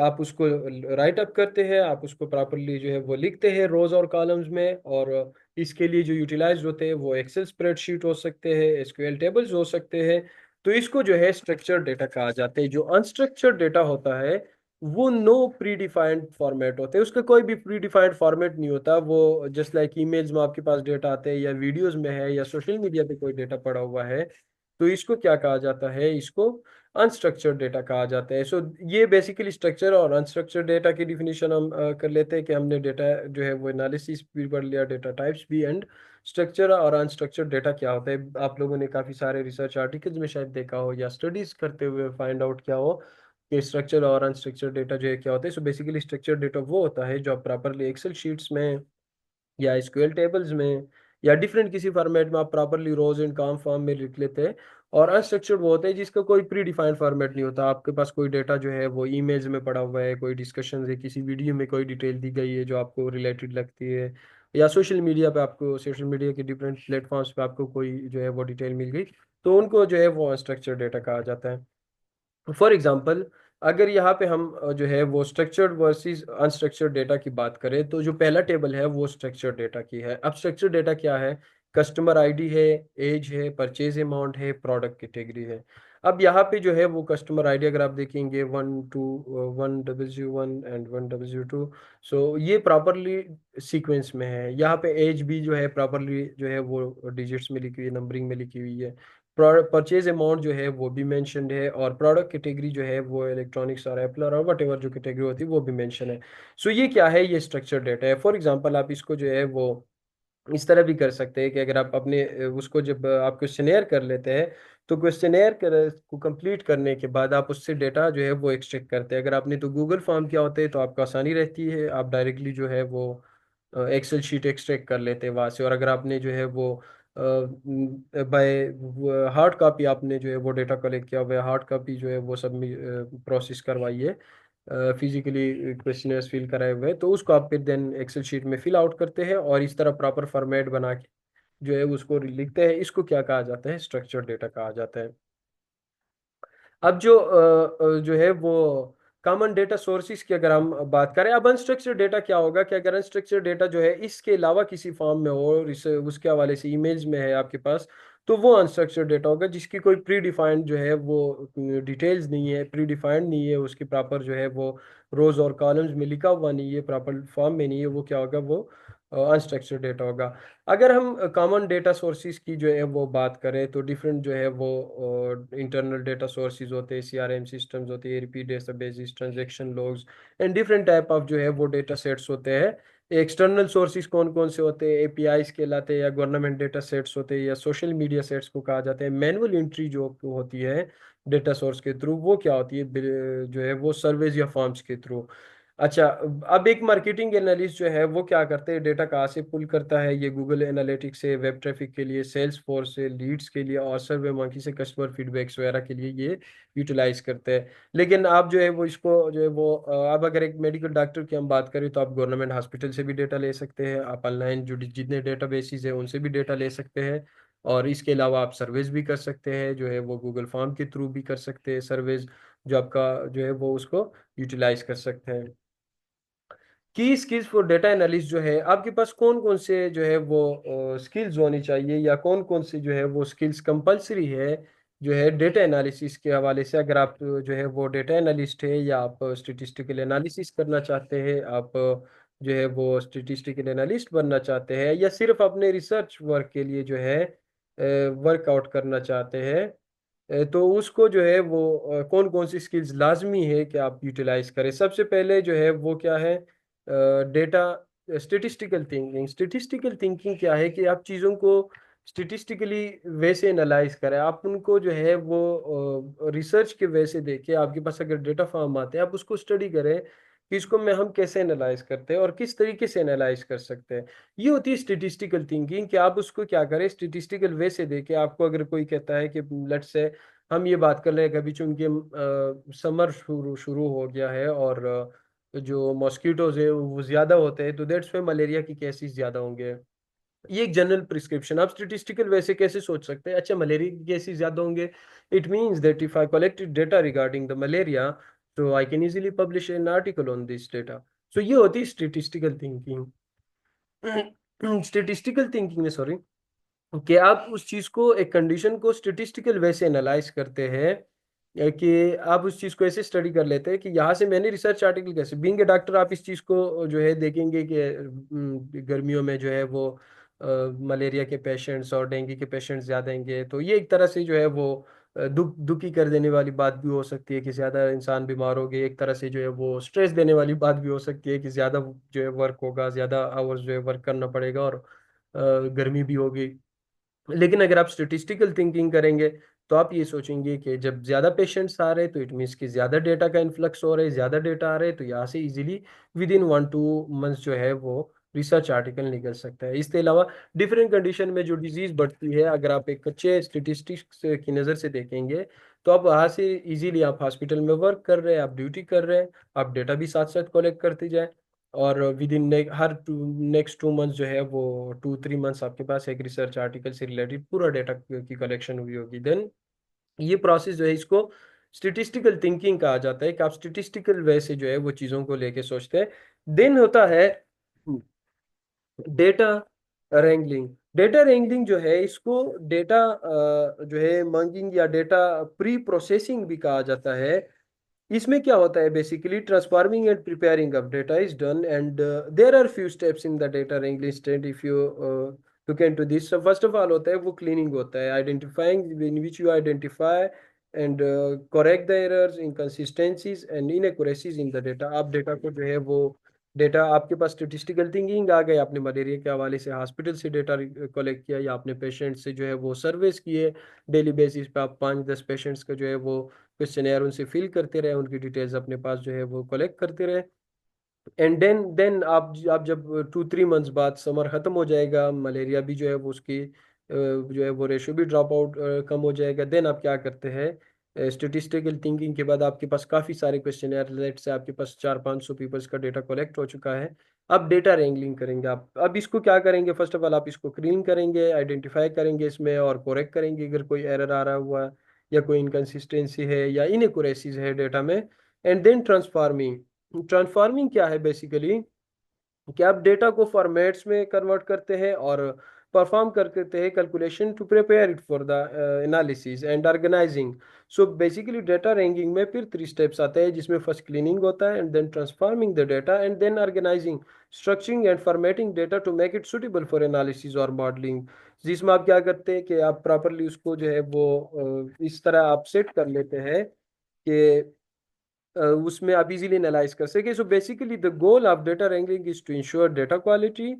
आप उसको राइट अप करते हैं, आप उसको प्रॉपरली जो है वो लिखते हैं रोज और कॉलम्स में। और इसके लिए जो यूटिलाइज होते हैं वो एक्सेल स्प्रेडशीट हो सकते हैं, एसक्यूएल टेबल्स हो सकते हैं। तो इसको जो है स्ट्रक्चर्ड डेटा कहा जाता है। जो अनस्ट्रक्चर्ड डेटा होता है वो नो प्री डिफाइंड फॉर्मेट होते हैं, उसका कोई भी प्री डिफाइंड फॉर्मेट नहीं होता। वो जस्ट लाइक ईमेल्स में आपके पास डेटा आते हैं, या वीडियोस में है, या सोशल मीडिया पे कोई डेटा पड़ा हुआ है, तो इसको क्या कहा जाता है? इसको अनस्ट्रक्चर्ड डेटा कहा जाता है। सो ये बेसिकली स्ट्रक्चर और अनस्ट्रक्चर्ड डेटा की डिफिनीशन हम कर लेते हैं कि हमने डेटा जो है वो एनालिसिस भी पढ़ लिया, डेटा टाइप्स भी, एंड स्ट्रक्चर और अनस्ट्रक्चर्ड डेटा क्या होता है। आप लोगों ने काफ़ी सारे रिसर्च आर्टिकल्स में शायद देखा हो, या स्टडीज करते हुए फाइंड आउट किया हो कि स्ट्रक्चर और अनस्ट्रक्चर्ड डेटा जो है क्या होता है। सो बेसिकली स्ट्रक्चर्ड डेटा वो होता है जो आप प्रॉपरली एक्सेल शीट्स में या एसक्यूएल टेबल्स में या डिफरेंट किसी फॉर्मेट में आप properly rows and column form में लिख लेते हैं। और अनस्ट्रक्चर्ड वो होता है जिसका कोई प्री डिफाइंड फॉर्मेट नहीं होता। आपके पास कोई डेटा जो है वो ईमेल्स में पड़ा हुआ है, कोई डिस्कशन है, किसी वीडियो में कोई डिटेल दी गई है जो आपको रिलेटेड लगती है, या सोशल मीडिया पे आपको, सोशल मीडिया के डिफरेंट प्लेटफॉर्म्स पे आपको कोई जो है वो डिटेल मिल गई, तो उनको जो है वो अनस्ट्रक्चर्ड डेटा कहा जाता है। फॉर एग्जाम्पल, अगर यहाँ पे हम जो है वो स्ट्रक्चर्ड वर्सेस अनस्ट्रक्चर्ड डेटा की बात करें, तो जो पहला टेबल है वो स्ट्रक्चर्ड डेटा की है। अब स्ट्रक्चर्ड डेटा क्या है? कस्टमर आईडी है, एज है, परचेज अमाउंट है, प्रोडक्ट कैटेगरी है। अब यहाँ पे जो है वो कस्टमर आईडी अगर आप देखेंगे 1 2 1 0 1 एंड 1 0 0 2, सो ये प्रॉपरली सीक्वेंस में है। यहाँ पे एज भी जो है प्रॉपरली जो है वो डिजिट्स में लिखी हुई है, नंबरिंग में लिखी हुई है। परचेज अमाउंट जो है वो भी मेंशन्ड है, और प्रोडक्ट कैटेगरी जो है वो इलेक्ट्रॉनिक्स और एप्पल और वट एवर जो कैटेगरी होती है वो भी मेंशन है। सो ये क्या है? ये स्ट्रक्चर डेटा है। फॉर एग्जांपल, आप इसको जो है वो इस तरह भी कर सकते हैं कि अगर आप अपने उसको जब आप क्वेश्चनेयर कर लेते हैं, तो क्वेश्चनेयर को कंप्लीट करने के बाद आप उससे डेटा जो है वो एक्सट्रैक्ट करते हैं। अगर आपने तो गूगल फॉर्म किया होता है तो आपको आसानी रहती है, आप डायरेक्टली जो है वो एक्सेल शीट एक्सट्रैक्ट कर लेते हैं वहाँ से। और अगर आपने जो है वो बाय हार्ड कॉपी आपने जो है वो डेटा कलेक्ट किया हुआ है, हार्ड कॉपी जो है वो सब प्रोसेस करवाई है, फिजिकली क्वेश्चनर्स फिल कराए हुए हैं, तो उसको आप फिर देन एक्सेल शीट में फिल आउट करते हैं और इस तरह प्रॉपर फॉर्मेट बना के जो है उसको लिखते हैं। इसको क्या कहा जाता है? स्ट्रक्चर्ड डेटा कहा जाता है। अब जो जो है वो कॉमन डेटा सोर्सेज की अगर हम बात करें, अब अनस्ट्रक्चर्ड डेटा क्या होगा कि अगर अनस्ट्रक्चर्ड डेटा जो है इसके अलावा किसी फॉर्म में हो और इस उसके हवाले से इमेज में है आपके पास, तो वो अनस्ट्रक्चर्ड डेटा होगा जिसकी कोई प्री डिफाइंड जो है वो डिटेल्स नहीं है, प्री डिफाइंड नहीं है, उसकी प्रॉपर जो है वो रोज और कॉलम्स में लिखा हुआ नहीं है, प्रॉपर फॉर्म में नहीं है, वो क्या होगा? वो अनस्ट्रक्चर्ड डेटा होगा। अगर हम कॉमन डेटा सोर्सेज की जो है वो बात करें, तो डिफरेंट जो है वो इंटरनल डेटा सोर्सेज होते हैं, सीआरएम सिस्टम्स होते हैं, AP databases, transaction logs, and different type of जो है वो डेटा सेट्स होते हैं। एक्सटर्नल सोर्सेज कौन कौन से होते हैं? एपीआईज कहलाते हैं, या गवर्नमेंट डेटा सेट्स होते हैं, या सोशल मीडिया सेट्स को कहा जाता है। मैनुअल एंट्री जो होती है डेटा सोर्स के थ्रू, वो क्या होती है? जो है वो सर्वेज या फॉर्म्स के थ्रू। अच्छा, अब एक मार्केटिंग एनालिस्ट जो है वो क्या करते हैं, डेटा कहाँ से पुल करता है, ये गूगल एनालिटिक्स से, वेब ट्रैफिक के लिए, सेल्स फोर्स से, लीड्स के लिए, और सर्वे मांकी से, कस्टमर फीडबैक्स वगैरह के लिए ये यूटिलाइज करते हैं। लेकिन आप जो है वो इसको जो है वो अब अगर एक मेडिकल डॉक्टर की हम बात करें तो आप गवर्नमेंट हॉस्पिटल से भी डेटा ले सकते हैं, आप ऑनलाइन जो जितने डेटा बेसिस है उनसे भी डेटा ले सकते हैं। और इसके अलावा आप सर्वेज भी कर सकते हैं, जो है वो गूगल फॉर्म के थ्रू भी कर सकते हैं सर्वेज, जो आपका जो है वो उसको यूटिलाइज कर सकते हैं। की स्किल्स फॉर डेटा एनालिस्ट जो है, आपके पास कौन कौन से जो है वो स्किल्स होनी चाहिए, या कौन कौन से जो है वो स्किल्स कंपलसरी है जो है डेटा एनालिसिस के हवाले से, अगर आप जो है वो डेटा एनालिस्ट है, या आप स्टेटिस्टिकल एनालिसिस करना चाहते हैं, आप जो है वो स्टेटिस्टिकल एनालिस्ट बनना चाहते हैं, या सिर्फ अपने रिसर्च वर्क के लिए जो है वर्कआउट करना चाहते हैं, तो उसको जो है वो कौन कौन सी स्किल्स लाजमी है कि आप यूटिलाइज करें। सबसे पहले जो है वो क्या है, data statistical thinking. Statistical thinking क्या है कि आप चीज़ों को स्टेटिस्टिकली वैसे एनालाइज करें, आप उनको जो है वो रिसर्च के वैसे देखें, आपके पास अगर डेटा फॉर्म आते हैं आप उसको स्टडी करें कि इसको में हम कैसे एनालाइज करते हैं और किस तरीके से एनालाइज कर सकते हैं। ये होती है स्टेटिस्टिकल थिंकिंग, कि आप उसको क्या करें, स्टेटिस्टिकल वे से देखें। आपको अगर कोई कहता है कि लेट्स से हम ये बात कर रहे हैं कभी, चूंकि समर शुरू शुरू हो गया है और जो मॉस्किटोज है वो ज्यादा होते हैं, तो दैट्स वाई मलेरिया की केसेस ज्यादा होंगे। ये एक जनरल प्रिस्क्रिप्शन, आप स्टेटिस्टिकल वैसे कैसे सोच सकते हैं, अच्छा मलेरिया के केसेस ज्यादा होंगे, it means that if I collected data regarding the malaria, तो I can easily publish an article on this data. So ये होती है स्टेटिस्टिकल थिंकिंग। स्टेटिस्टिकल थिंकिंग में, सॉरी, कि आप उस चीज को, एक कंडीशन को स्टेटिस्टिकल वे से एनालाइज करते हैं, कि आप उस चीज को ऐसे स्टडी कर लेते हैं कि यहाँ से मैंने रिसर्च आर्टिकल कैसे, बीइंग ए डॉक्टर आप इस चीज को जो है देखेंगे कि गर्मियों में जो है वो मलेरिया के पेशेंट्स और डेंगू के पेशेंट्स ज्यादा होंगे, तो ये एक तरह से जो है वो दुखी कर देने वाली बात भी हो सकती है कि ज्यादा इंसान बीमार हो गए, एक तरह से जो है वो स्ट्रेस देने वाली बात भी हो सकती है कि ज्यादा जो है वर्क होगा, ज्यादा आवर्स जो है वर्क करना पड़ेगा, और गर्मी भी होगी। लेकिन अगर आप स्टेटिस्टिकल थिंकिंग करेंगे तो आप ये सोचेंगे कि जब ज्यादा पेशेंट्स आ रहे हैं तो इट मीन्स कि ज्यादा डेटा का इन्फ्लक्स हो रहा है, ज्यादा डेटा आ रहे हैं, तो यहाँ से इजीली विद इन 1-2 मंथ्स जो है वो रिसर्च आर्टिकल निकल सकता है। इसके अलावा डिफरेंट कंडीशन में जो डिजीज बढ़ती है, अगर आप एक अच्छे स्टेटिस्टिक्स की नज़र से देखेंगे, तो आप वहाँ से इजीली, आप हॉस्पिटल में वर्क कर रहे हैं, आप ड्यूटी कर रहे हैं, आप डेटा भी साथ साथ कलेक्ट करते जाए, और with in her next 2 months जो है वो 2-3 मंथ्स आपके पास एक रिसर्च आर्टिकल से रिलेटेड पूरा डेटा की कलेक्शन हुई होगी। देन ये प्रोसेस जो है इसको स्टेटिस्टिकल थिंकिंग कहा जाता है, कि आप स्टेटिस्टिकल वे से जो है वो चीज़ों को लेके सोचते हैं। देन होता है डेटा रेंगलिंग। डेटा रेंगलिंग जो है इसको डेटा जो है मांगिंग या डेटा प्री प्रोसेसिंग भी कहा जाता है। इसमें क्या होता है, basically transforming and preparing of data is done, and there are few steps in the data wrangling state if you look into this. So first of all होता है वो क्लीनिंग होता है, identifying, in which you identify and correct the errors, inconsistencies and inaccuracies in the data। आप डेटा को जो है वो डेटा, आपके पास स्टेटिस्टिकल थिंकिंग आ गई, आपने मलेरिया के हवाले से हॉस्पिटल से डेटा कलेक्ट किया, या आपने पेशेंट से जो है वो सर्वेस किए, डेली बेसिस पे आप 5-10 पेशेंट्स का जो है वो क्वेश्चनेयर उनसे फिल करते रहे, उनकी डिटेल्स अपने पास जो है वो कलेक्ट करते रहे। एंड देन आप जब 2-3 मंथ्स बाद समर खत्म हो जाएगा, मलेरिया भी जो है वो उसकी जो है वो रेशो भी ड्रॉप आउट कम हो जाएगा, देन आप क्या करते हैं, स्टेटिस्टिकल थिंकिंग के बाद आपके पास काफ़ी सारे क्वेश्चन लेट से आपके पास 400-500 पीपल्स का डेटा कलेक्ट हो चुका है। अब डेटा रेंगलिंग करेंगे आप, अब इसको क्या करेंगे, फर्स्ट ऑफ ऑल आप इसको क्लीन करेंगे, आइडेंटिफाई करेंगे इसमें और करेक्ट करेंगे अगर कोई एरर आ रहा हुआ है, या कोई इनकन्सिस्टेंसी है या इनएक्यूरेसीज है डेटा में। And then transforming. ट्रांसफार्मिंग क्या है, बेसिकली कि आप डेटा को फॉर्मेट्स में कन्वर्ट करते हैं और परफॉर्म करते हैं calculation to prepare it for the analysis and organising. So basically data wrangling में फिर 3 स्टेप्स आते हैं, जिसमें फर्स्ट क्लीनिंग होता है, and then transforming the data, and then organising, structuring and formatting data to make it suitable for analysis और मॉडलिंग। जिसमें आप क्या करते हैं कि आप प्रॉपरली उसको जो है वो इस तरह आप सेट कर लेते हैं कि उसमें आप इजीली एनालाइज कर सके। So basically the goal of data wrangling is to ensure data quality,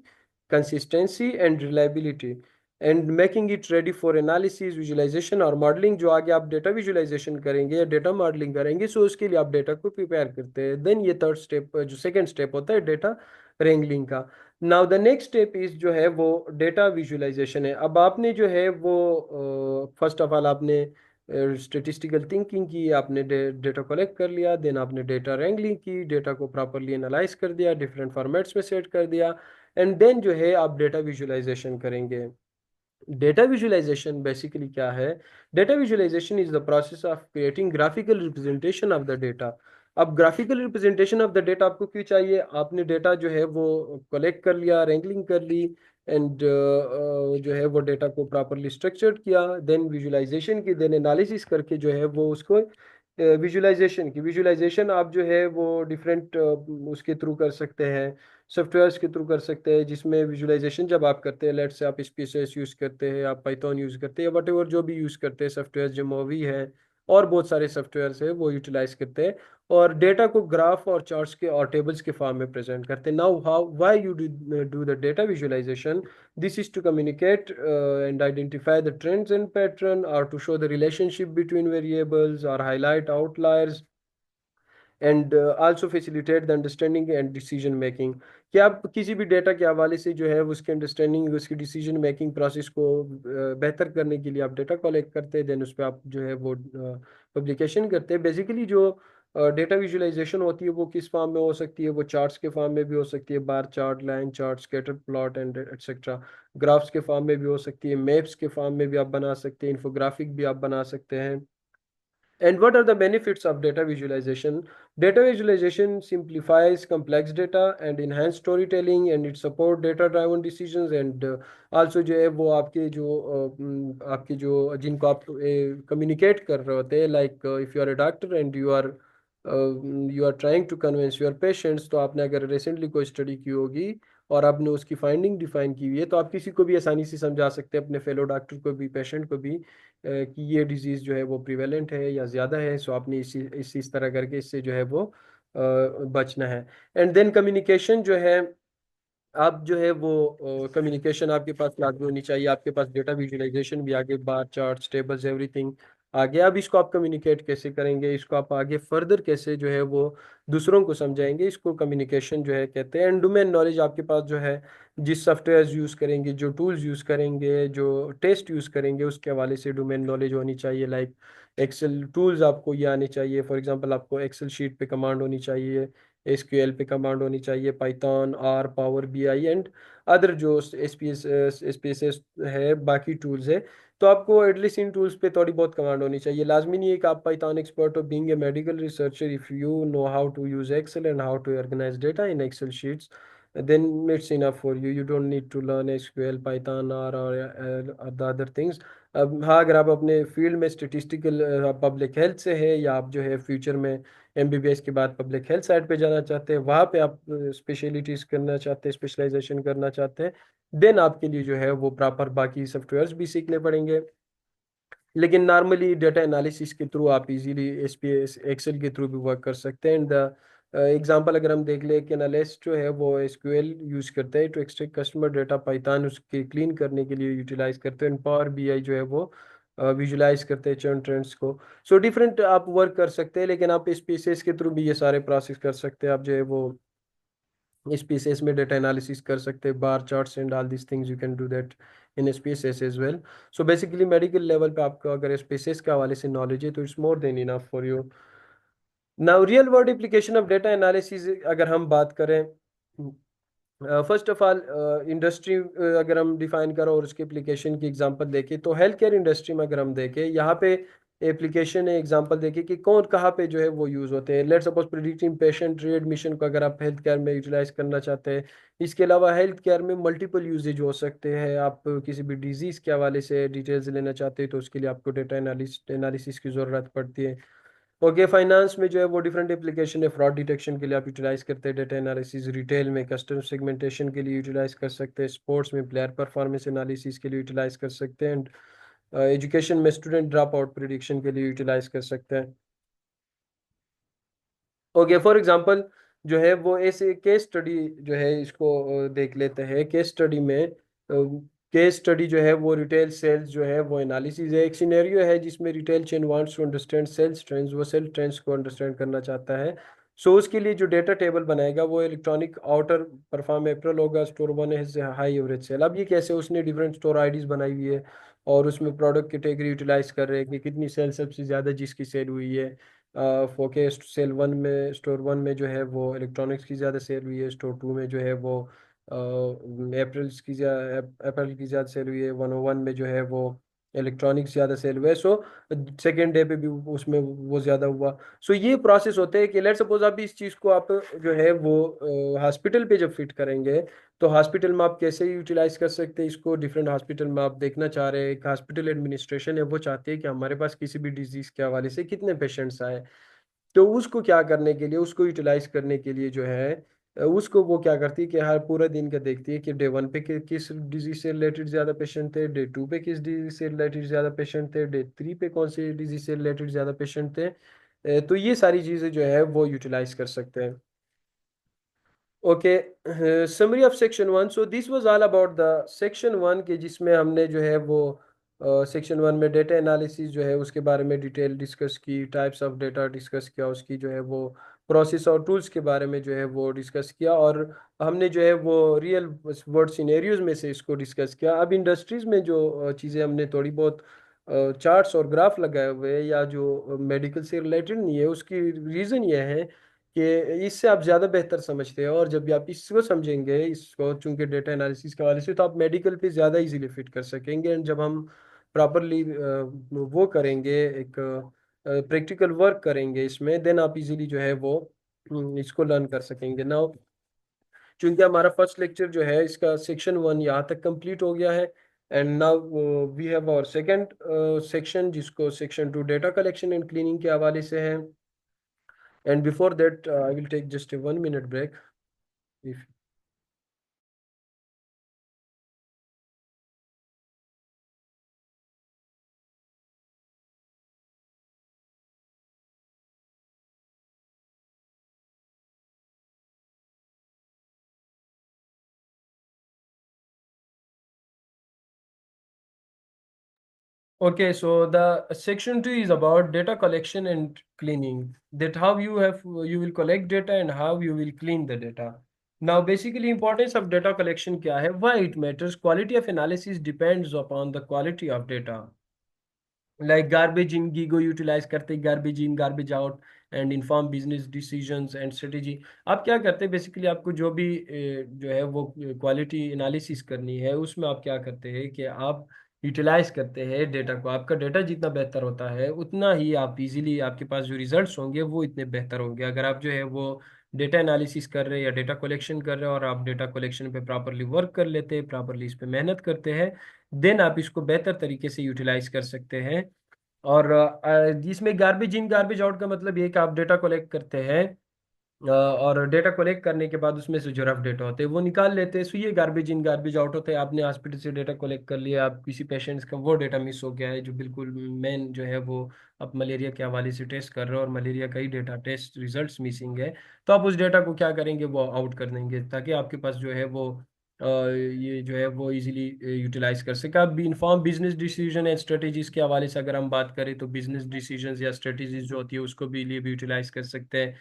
consistency and reliability. And making it ready for analysis, visualisation और मॉडलिंग। जो आगे आप डेटा विजुअलाइजेशन करेंगे या डेटा मॉडलिंग करेंगे, सो उसके लिए आप डेटा को प्रिपेयर करते हैं। देन ये थर्ड स्टेप, जो सेकंड स्टेप होता है डेटा रेंगलिंग का। नाउ ड नेक्स्ट स्टेप इज जो है वो डेटा विजुअलाइजेशन है। अब आपने जो है वो फर्स्ट ऑफ ऑल आपने स्टेटिस्टिकल थिंकिंग की, आपने डेटा कलेक्ट कर लिया, देन आपने डेटा रेंगलिंग की, डेटा को प्रॉपरली एनालाइज कर दिया, डिफरेंट फॉर्मेट्स में सेट कर दिया, एंड देन जो है आप डेटा विजुअलाइजेशन करेंगे। डेटा विजुअलाइजेशन बेसिकली क्या है? Data visualization is the process of creating graphical representation of the data. अब graphical representation of the data आपको क्यों चाहिए? आपने डेटा जो है वो कलेक्ट कर लिया, रैंकलिंग कर ली, एंड जो है वो डेटा को प्रॉपरली स्ट्रक्चर्ड किया, देन विजुअलाइजेशन की, देन एनालिसिस करके जो है वो उसको विजुअलाइजेशन की। विजुअलाइजेशन आप जो है वो डिफरेंट उसके थ्रू कर सकते हैं, सॉफ्टवेयर्स के थ्रू कर सकते हैं, जिसमें विजुअलाइजेशन जब आप करते हैं, लेट से आप SPSS यूज़ करते हैं, आप पाइथन यूज़ करते हैं, वट एवर जो भी यूज़ करते हैं सॉफ्टवेयर, जो मूवी है और बहुत सारे सॉफ्टवेयर्स है वो यूटिलाइज करते हैं, और डेटा को ग्राफ और चार्ट्स के और टेबल्स के फॉर्म में प्रेजेंट करते हैं। Now how why you do the data visualisation? This is to communicate and identify the trends and pattern, or to show the relationship between variables, or highlight outliers, and also facilitate the understanding and decision making. कि आप किसी भी डेटा के हवाले से जो है उसके अंडरस्टैंडिंग, उसकी डिसीजन मेकिंग प्रोसेस को बेहतर करने के लिए आप डेटा कलेक्ट करते हैं, देन उस पर आप जो है वो पब्लिकेशन करते हैं। बेसिकली जो डेटा विजुअलाइजेशन होती है वो किस फॉर्म में हो सकती है? वो चार्ट्स के फॉर्म में भी हो सकती है, bar chart, line chart, scatter plot and etcetera. Graphs के फॉर्म में भी हो सकती है, मैप्स के फॉर्म में भी आप बना सकते हैं, इन्फोग्राफिक भी आप बना सकते हैं। And what are the benefits of data visualization? Data visualization simplifies complex data and enhance storytelling, and it support data driven decisions, and also जो है वो आपके जो जिनको आप communicate कर रहे होते हैं, like if you are a doctor and you are trying to convince your patients, तो आपने अगर recently कोई study की होगी और आपने उसकी फाइंडिंग डिफाइन की हुई है, तो आप किसी को भी आसानी से समझा सकते हैं, अपने फेलो डॉक्टर को भी, पेशेंट को भी, कि ये डिजीज़ जो है वो प्रिवेलेंट है या ज़्यादा है, सो आपने इस तरह करके इससे जो है वो बचना है। एंड देन कम्युनिकेशन जो है, आप जो है वो कम्युनिकेशन आपके पास लाजमी होनी चाहिए, आपके पास डेटा विजुअलाइजेशन भी आगे, बार चार्ट्स, टेबल्स, एवरीथिंग आगे। अब इसको आप कम्युनिकेट कैसे करेंगे, इसको आप आगे फर्दर कैसे जो है वो दूसरों को समझाएंगे, इसको कम्युनिकेशन जो है कहते हैं। एंड डोमेन नॉलेज आपके पास जो है, जिस सॉफ्टवेयर यूज़ करेंगे, जो टूल्स यूज़ करेंगे, जो टेस्ट यूज़ करेंगे, उसके हवाले से डोमेन नॉलेज होनी चाहिए। लाइक एक्सेल टूल्स आपको ये आने चाहिए, फॉर एग्जांपल आपको एक्सेल शीट पे कमांड होनी चाहिए, SQL पे कमांड होनी चाहिए, Python, R, Power BI and other जो SPSS है, बाकी टूल्स है, तो आपको एटलीस्ट इन टूल्स पे थोड़ी बहुत कमांड होनी चाहिए। लाजमी नहीं है कि आप पाइथन एक्सपर्ट हो। Being a medical researcher, if you know how to use Excel and how to organise data in Excel sheets, then it's enough for you. You don't need to learn SQL, Python, or the other things. अब हाँ, अगर आप अपने फील्ड में स्टेटिस्टिकल पब्लिक हेल्थ से है, या आप जो है फ्यूचर में MBBS के बाद पब्लिक हेल्थ साइड पे जाना चाहते हैं, वहाँ पे आप स्पेशलिटीज करना चाहते हैं, स्पेशलाइजेशन करना चाहते हैं, देन आपके लिए जो है वो प्रॉपर बाकी सॉफ्टवेयर्स भी सीखने पड़ेंगे। लेकिन नॉर्मली डेटा एनालिसिस के थ्रू आप इजीली SPSS एक्सेल के थ्रू भी वर्क कर सकते हैं। एंड एग्जांपल अगर हम देख ले कि एनालिस्ट जो है वो SQL यूज़ करते हैं to extract customer data, Python उसके क्लीन करने के लिए यूटिलाइज करते हैं, पावर BI जो है वो विजुलाइज करते हैं चर्न ट्रेंड्स को। सो डिफरेंट आप वर्क कर सकते हैं, लेकिन आप SPSS के थ्रू भी ये सारे प्रोसेस कर सकते हैं। आप जो है वो SPSS में डेटा एनालिसिस कर सकते हैं, bar charts and all this things you can do that in SPSS as well. So basically medical level पे आपको अगर SPSS के हवाले से नॉलेज है, तो it's more than enough for you. Now real world application of data analysis अगर हम बात करें, फर्स्ट ऑफ ऑल इंडस्ट्री अगर हम डिफाइन करें और उसके एप्लीकेशन की एग्जांपल देखें, तो हेल्थ केयर इंडस्ट्री में अगर हम देखें, यहाँ पे एप्लीकेशन है, एग्जांपल देखें कि कौन कहाँ पे जो है वो यूज़ होते हैं। Let's suppose predicting patient readmission को अगर आप हेल्थ केयर में यूटिलाइज करना चाहते हैं। इसके अलावा हेल्थ केयर में मल्टीपल यूजेज हो सकते हैं। आप किसी भी डिजीज़ के हवाले से डिटेल्स लेना चाहते हैं, तो उसके लिए आपको डेटा एनालिसिस की ज़रूरत पड़ती है। ओके, फाइनेंस में जो है वो डिफरेंट एप्लीकेशन है, फ्रॉड डिटेक्शन के लिए आप यूटिलाइज करते हैं डेटा एनालिसिस, रिटेल में कस्टमर सेगमेंटेशन के लिए यूटिलाइज कर सकते हैं, स्पोर्ट्स में प्लेयर परफॉर्मेंस एनालिसिस के लिए यूटिलाइज कर सकते हैं, एंड एजुकेशन में स्टूडेंट ड्रॉप आउट प्रिडिक्शन के लिए यूटिलाइज कर सकते हैं। ओके, फॉर एग्जांपल जो है वो ऐसे केस स्टडी जो है, इसको देख लेते हैं। केस स्टडी में केस स्टडी जो है वो रिटेल सेल्स जो है वो एनालिसिस है। एक सिनेरियो है जिसमें retail chain wants to understand sales trends, वो सेल ट्रेंड्स को अंडरस्टैंड करना चाहता है। सो उसके लिए जो डेटा टेबल बनाएगा वो इलेक्ट्रॉनिक आउटर परफॉर्म अप्रैल होगा, स्टोर वन है हाई एवरेज सेल। अब ये कैसे, उसने डिफरेंट स्टोर आईडीज बनाई हुई है और उसमें प्रोडक्ट कैटेगरी यूटिलाइज कर रहे हैं कि कितनी सेल सबसे ज़्यादा जिसकी सेल हुई है। फोकेस्ट सेल वन में, स्टोर वन में जो है वो इलेक्ट्रॉनिक्स की ज़्यादा सेल हुई है, स्टोर टू में जो है वो अप्रैल की ज़्यादा सेल हुई है, 101 में जो है वो इलेक्ट्रॉनिक्स ज़्यादा सेल हुआ है। सो सेकेंड डे पे भी उसमें वो ज़्यादा हुआ। सो ये प्रोसेस होते हैं कि लेट सपोज आप इस चीज़ को आप जो है वो हॉस्पिटल पे जब फिट करेंगे, तो हॉस्पिटल में आप कैसे यूटिलाइज कर सकते हैं इसको। डिफरेंट हॉस्पिटल में आप देखना चाह रहे हैं, एक हॉस्पिटल एडमिनिस्ट्रेशन है वो चाहती है कि हमारे पास किसी भी डिजीज़ के हवाले से कितने पेशेंट्स आए। तो उसको क्या करने के लिए, उसको यूटिलाइज करने के लिए जो है उसको वो क्या करती है कि हर पूरा दिन का देखती है कि डे वन पे किस डिजीज से रिलेटेड ज़्यादा पेशेंट थे, डे टू पे किस डिजीज से रिलेटेड ज़्यादा पेशेंट थे, डे थ्री पे कौन से डिजीज से रिलेटेड ज़्यादा पेशेंट थे। तो ये सारी चीज़ें जो है वो यूटिलाइज कर सकते हैं। Okay, summary of section one. So this was all about the section one के, जिसमें हमने जो है वो सेक्शन वन में डेटा एनालिसिस जो है उसके बारे में डिटेल डिस्कस की, टाइप्स ऑफ डेटा डिस्कस किया, उसकी जो है वो प्रोसेस और टूल्स के बारे में जो है वो डिस्कस किया, और हमने जो है वो रियल वर्ल्ड सिनेरियोज में से इसको डिस्कस किया। अब इंडस्ट्रीज में जो चीज़ें हमने थोड़ी बहुत चार्ट्स और ग्राफ लगाए हुए हैं या जो मेडिकल से रिलेटेड नहीं है, उसकी रीज़न ये है कि इससे आप ज़्यादा बेहतर समझते हैं, और जब भी आप इसको समझेंगे, इसको चूंकि डेटा एनालिसिस के हवाले से, तो आप मेडिकल पे ज़्यादा इजीली फिट कर सकेंगे। एंड जब हम प्रॉपरली वो करेंगे, एक प्रैक्टिकल वर्क करेंगे इसमें, देन आप इजीली जो है वो इसको लर्न कर सकेंगे। नाउ चूंकि हमारा फर्स्ट लेक्चर जो है इसका सेक्शन वन यहाँ तक कंप्लीट हो गया है, and now we have our second section, जिसको section two data collection and cleaning के हवाले से है। And before that, I will take just a 1 minute break. If Okay, so the section two is about data collection and cleaning. That how you will collect data and how you will clean the data. Now, basically, importance of data collection क्या है? Why it matters? Quality of analysis depends upon the quality of data. Like garbage in GIGO utilize करते, garbage in garbage out and inform business decisions and strategy. आप क्या करते हैं बेसिकली, आपको जो भी जो है वो क्वालिटी एनालिसिस करनी है, उसमें आप क्या करते हैं कि आप यूटिलाइज करते हैं डेटा को। आपका डेटा जितना बेहतर होता है उतना ही आप इजीली, आपके पास जो रिजल्ट्स होंगे वो इतने बेहतर होंगे। अगर आप जो है वो डेटा एनालिसिस कर रहे हैं या डेटा कलेक्शन कर रहे हैं, और आप डेटा कलेक्शन पे प्रॉपरली वर्क कर लेते हैं, प्रॉपरली इस पे मेहनत करते हैं, देन आप इसको बेहतर तरीके से यूटिलाइज कर सकते हैं। और जिसमें गार्बेज इन गार्बेज आउट का मतलब ये है कि आप डेटा कलेक्ट करते हैं, और डेटा कलेक्ट करने के बाद उसमें से जो रफ डेटा होते हैं वो निकाल लेते हैं। सो ये गार्बेज इन गार्बेज आउट होते हैं। आपने हॉस्पिटल से डेटा कलेक्ट कर लिया, आप किसी पेशेंट्स का वो डेटा मिस हो गया है जो बिल्कुल मेन जो है वो आप मलेरिया के हवाले से टेस्ट कर रहे हो, और मलेरिया का ही डेटा टेस्ट रिजल्ट्स मिसिंग है, तो आप उस डेटा को क्या करेंगे, वो आउट कर देंगे, ताकि आपके पास जो है वो ये जो है वो इजीली यूटिलाइज कर सके। अब inform business decision and strategies के हवाले से अगर हम बात करें, तो बिजनेस डिसीजंस या स्ट्रेटेजीज जो होती है उसको भी लिए भी यूटिलाइज कर सकते हैं।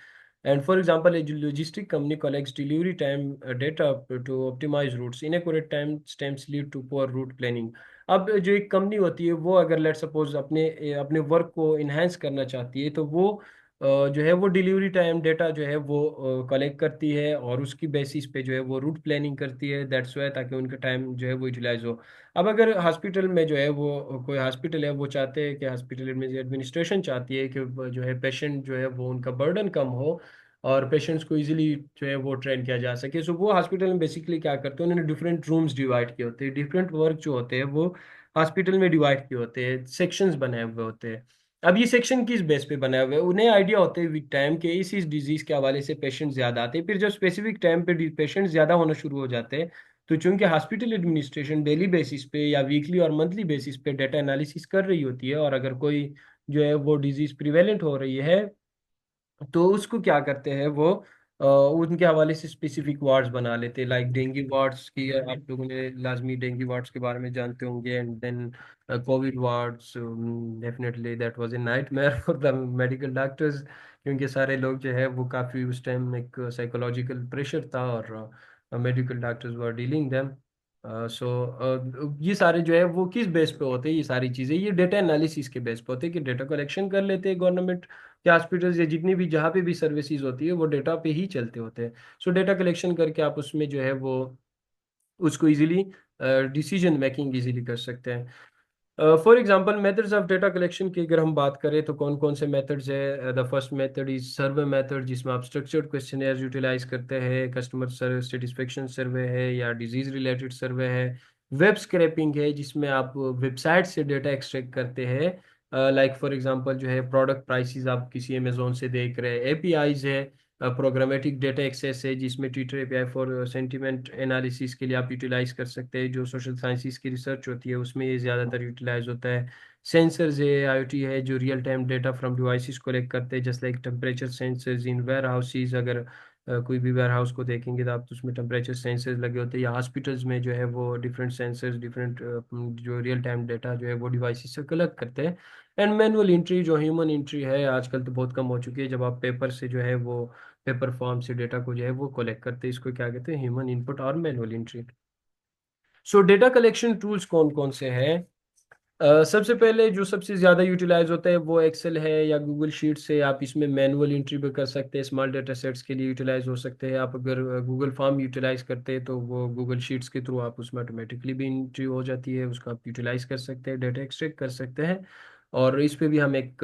And for example, a logistic company collects delivery time data to optimize routes. Inaccurate time stamps lead to poor route planning. अब जो एक कंपनी होती है वो अगर लेट सपोज अपने अपने वर्क को इन्हेंस करना चाहती है, तो वो जो है वो डिलीवरी टाइम डेटा जो है वो कलेक्ट करती है, और उसकी बेसिस पे जो है वो रूट प्लानिंग करती है। दैट्स वाई, ताकि उनका टाइम जो है वो यूटिलाइज हो। अब अगर हॉस्पिटल में जो है वो कोई हॉस्पिटल है, वो चाहते हैं कि हॉस्पिटल एडमिनिस्ट्रेशन चाहती है कि जो है पेशेंट जो है वो उनका बर्डन कम हो, और पेशेंट्स को इजीली जो है वो ट्रेन किया जा सके। सो वो हॉस्पिटल में बेसिकली क्या करते हैं, उन्होंने डिफरेंट रूम्स डिवाइड किए होते हैं, डिफरेंट वर्क जो होते हैं वो हॉस्पिटल में डिवाइड किए होते हैं, सेक्शंस बनाए हुए होते हैं। अब ये सेक्शन किस बेस पे बनाए हुए हैं, उन्हें आइडिया होते हैं विद टाइम के इस डिजीज के हवाले से पेशेंट ज्यादा आते हैं। फिर जब स्पेसिफिक टाइम पे पेशेंट ज्यादा होना शुरू हो जाते हैं, तो चूंकि हॉस्पिटल एडमिनिस्ट्रेशन डेली बेसिस पे या वीकली और मंथली बेसिस पे डाटा एनालिसिस कर रही होती है, और अगर कोई जो है वो डिजीज प्रिवेलेंट हो रही है, तो उसको क्या करते हैं वो उनके हवाले से स्पेसिफिक वार्ड्स बना लेते, लाइक डेंगू वार्ड्स की आप लोगों ने लाजमी डेंगू वार्ड्स के बारे में जानते होंगे, and then COVID wards. Definitely that was a nightmare for the medical doctors, क्योंकि सारे लोग जो है वो काफ़ी उस टाइम एक साइकोलॉजिकल प्रेशर था, और medical doctors were dealing them. So ये सारे जो है वो किस बेस पे होते हैं, ये सारी चीज़ें ये डेटा एनालिसिस के बेस पे होते हैं, कि डेटा कलेक्शन कर लेते हैं गवर्नमेंट के हॉस्पिटल्स या जितनी भी जहाँ पे भी सर्विसेज होती है वो डेटा पे ही चलते होते हैं। सो डेटा कलेक्शन करके आप उसमें जो है वो उसको इजीली डिसीजन मेकिंग इजीली कर सकते हैं। For example methods of data collection की अगर हम बात करें तो कौन कौन से मेथड्स है। The first method is survey method, जिसमें आप स्ट्रक्चर्ड क्वेश्चनेयर यूटिलाइज करते हैं, कस्टमर सेटिस्फेक्शन सर्वे है या डिजीज रिलेटेड सर्वे है। वेब स्क्रैपिंग है, जिसमें आप वेबसाइट से डेटा एक्सट्रैक्ट करते हैं, लाइक फॉर एग्जांपल जो है प्रोडक्ट प्राइसेस आप किसी अमेजोन से देख रहे हैं। एपीआईज है, प्रोग्रामेटिक डेटा एक्सेस है, जिसमें Twitter API for sentiment analysis के लिए आप यूटिलाइज कर सकते हैं, जो सोशल साइंसिस की रिसर्च होती है उसमें ये ज़्यादातर यूटिलाइज होता है। सेंसर्स है, आईओटी है, जो real time data from devices collect करते हैं, just like temperature sensors in warehouses. अगर कोई भी वेयर हाउस को देखेंगे तो आप तो उसमें टेम्परेचर सेंसर्स लगे होते हैं, या हॉस्पिटल्स में जो है वो डिफरेंट सेंसर्स डिफरेंट जो रियल टाइम डेटा जो है वो डिवाइसेस से कलेक्ट करते हैं। एंड मैनुअल इंट्री, जो ह्यूमन इंट्री है आजकल तो बहुत कम हो चुकी है, जब आप पेपर से जो है वो पेपर फॉर्म से डेटा को जो है वो कलेक्ट करते हैं, इसको क्या कहते हैं, ह्यूमन इनपुट और मैनुअल इंट्री। सो डेटा कलेक्शन टूल्स कौन कौन से हैं। सबसे पहले जो सबसे ज़्यादा यूटिलाइज होता है वो एक्सेल है या गूगल शीट से। आप इसमें मैनुअल एंट्री भी कर सकते हैं, स्मॉल डेटा सेट्स के लिए यूटिलाइज हो सकते हैं। आप अगर गूगल फॉर्म यूटिलाइज करते हैं तो वो गूगल शीट्स के थ्रू आप उसमें ऑटोमेटिकली भी एंट्री हो जाती है, उसको आप यूटिलाइज कर सकते हैं, डेटा एक्सट्रैक्ट कर सकते हैं। और इस पे भी हम एक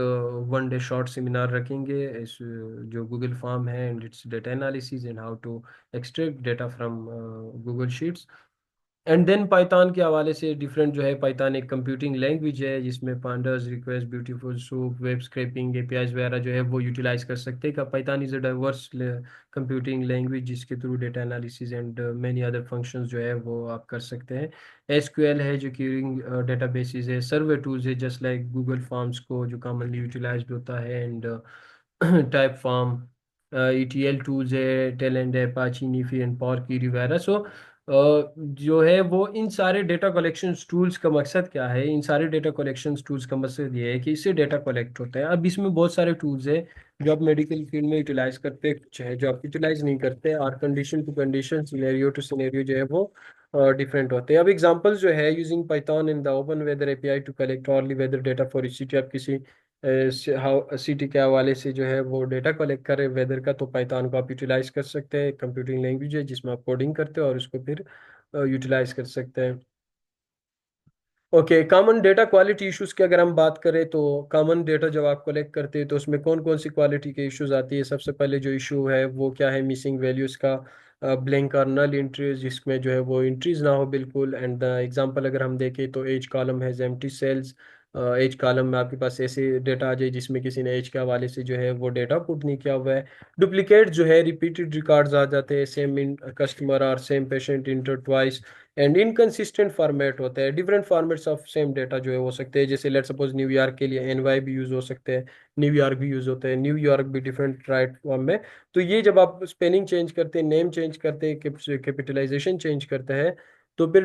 1 डे शॉर्ट सेमिनार रखेंगे, इस जो गूगल फॉर्म है and its data analysis and how to extract data from Google sheets. And then Python के हवाले से डिफरेंट जो है, पाइथन एक कंप्यूटिंग लैंग्वेज है, जिसमें pandas, request, beautiful soup, web scraping, APIs वगैरह जो है वो यूटिलाइज कर सकते हैं। का Python is a diverse computing language, जिसके through data analysis and many other functions जो है वो आप कर सकते हैं। एसक्यूएल है, जो क्यूरिंग डेटाबेसेस है। सर्वे टूल्स है, जस्ट लाइक गूगल फॉर्म्स को जो कॉमनली यूटिलाइज्ड होता है, and type form. ETL tools है, टेलेंट है, अपाची, निफी एंड पॉरकीरी वगैरह। सो जो है वो इन सारे डेटा कलेक्शन टूल्स का मकसद क्या है, इन सारे डेटा कलेक्शन टूल्स का मकसद ये है कि इससे डेटा कलेक्ट होता है। अब इसमें बहुत सारे टूल्स है जो आप मेडिकल फील्ड में यूटिलाइज करते हैं, कुछ है जो आप यूटिलाइज नहीं करते, और condition to condition, scenario to scenario जो है वो डिफरेंट होते हैं। अब एग्जांपल्स जो है, using Python in the open weather API to collect only weather data for city. आप किसी सिटी के हवाले से जो है वो डेटा कलेक्ट करे वेदर का, तो पाइथन को आप यूटिलाइज कर सकते हैं। कंप्यूटिंग लैंग्वेज है जिसमें आप कोडिंग करते हैं और उसको फिर यूटिलाइज कर सकते हैं। Okay, common data quality issues की अगर हम बात करें तो कॉमन डेटा जब आप कलेक्ट करते हैं तो उसमें कौन कौन सी क्वालिटी के इश्यूज आती है। सबसे पहले जो इशू है वो क्या है, मिसिंग वैल्यूज का, ब्लैंक और नल एंट्रीज, जिसमें जो है वो एंट्रीज ना हो बिल्कुल। एंड द एग्जांपल अगर हम देखें तो age column has empty cells. Age column में आपके पास ऐसे डेटा आ जाए जिसमें किसी ने एज के हवाले से जो है वो डेटा पुट नहीं किया हुआ है। डुप्लीकेट जो है, रिपीटेड रिकॉर्ड्स आ जाते हैं, सेम कस्टमर और same patient inter twice. And inconsistent format होता है, different formats of same data जो है हो सकते हैं, जैसे लेट सपोज न्यूयॉर्क के लिए एनवाई भी यूज हो सकते हैं, न्यूयॉर्क भी यूज होता है, न्यूयॉर्क भी डिफरेंट राइट फॉर्म में। तो ये जब आप स्पेलिंग चेंज करते हैं, नेम चेंज करते हैं, कैपिटलाइजेशन चेंज करते हैं, तो फिर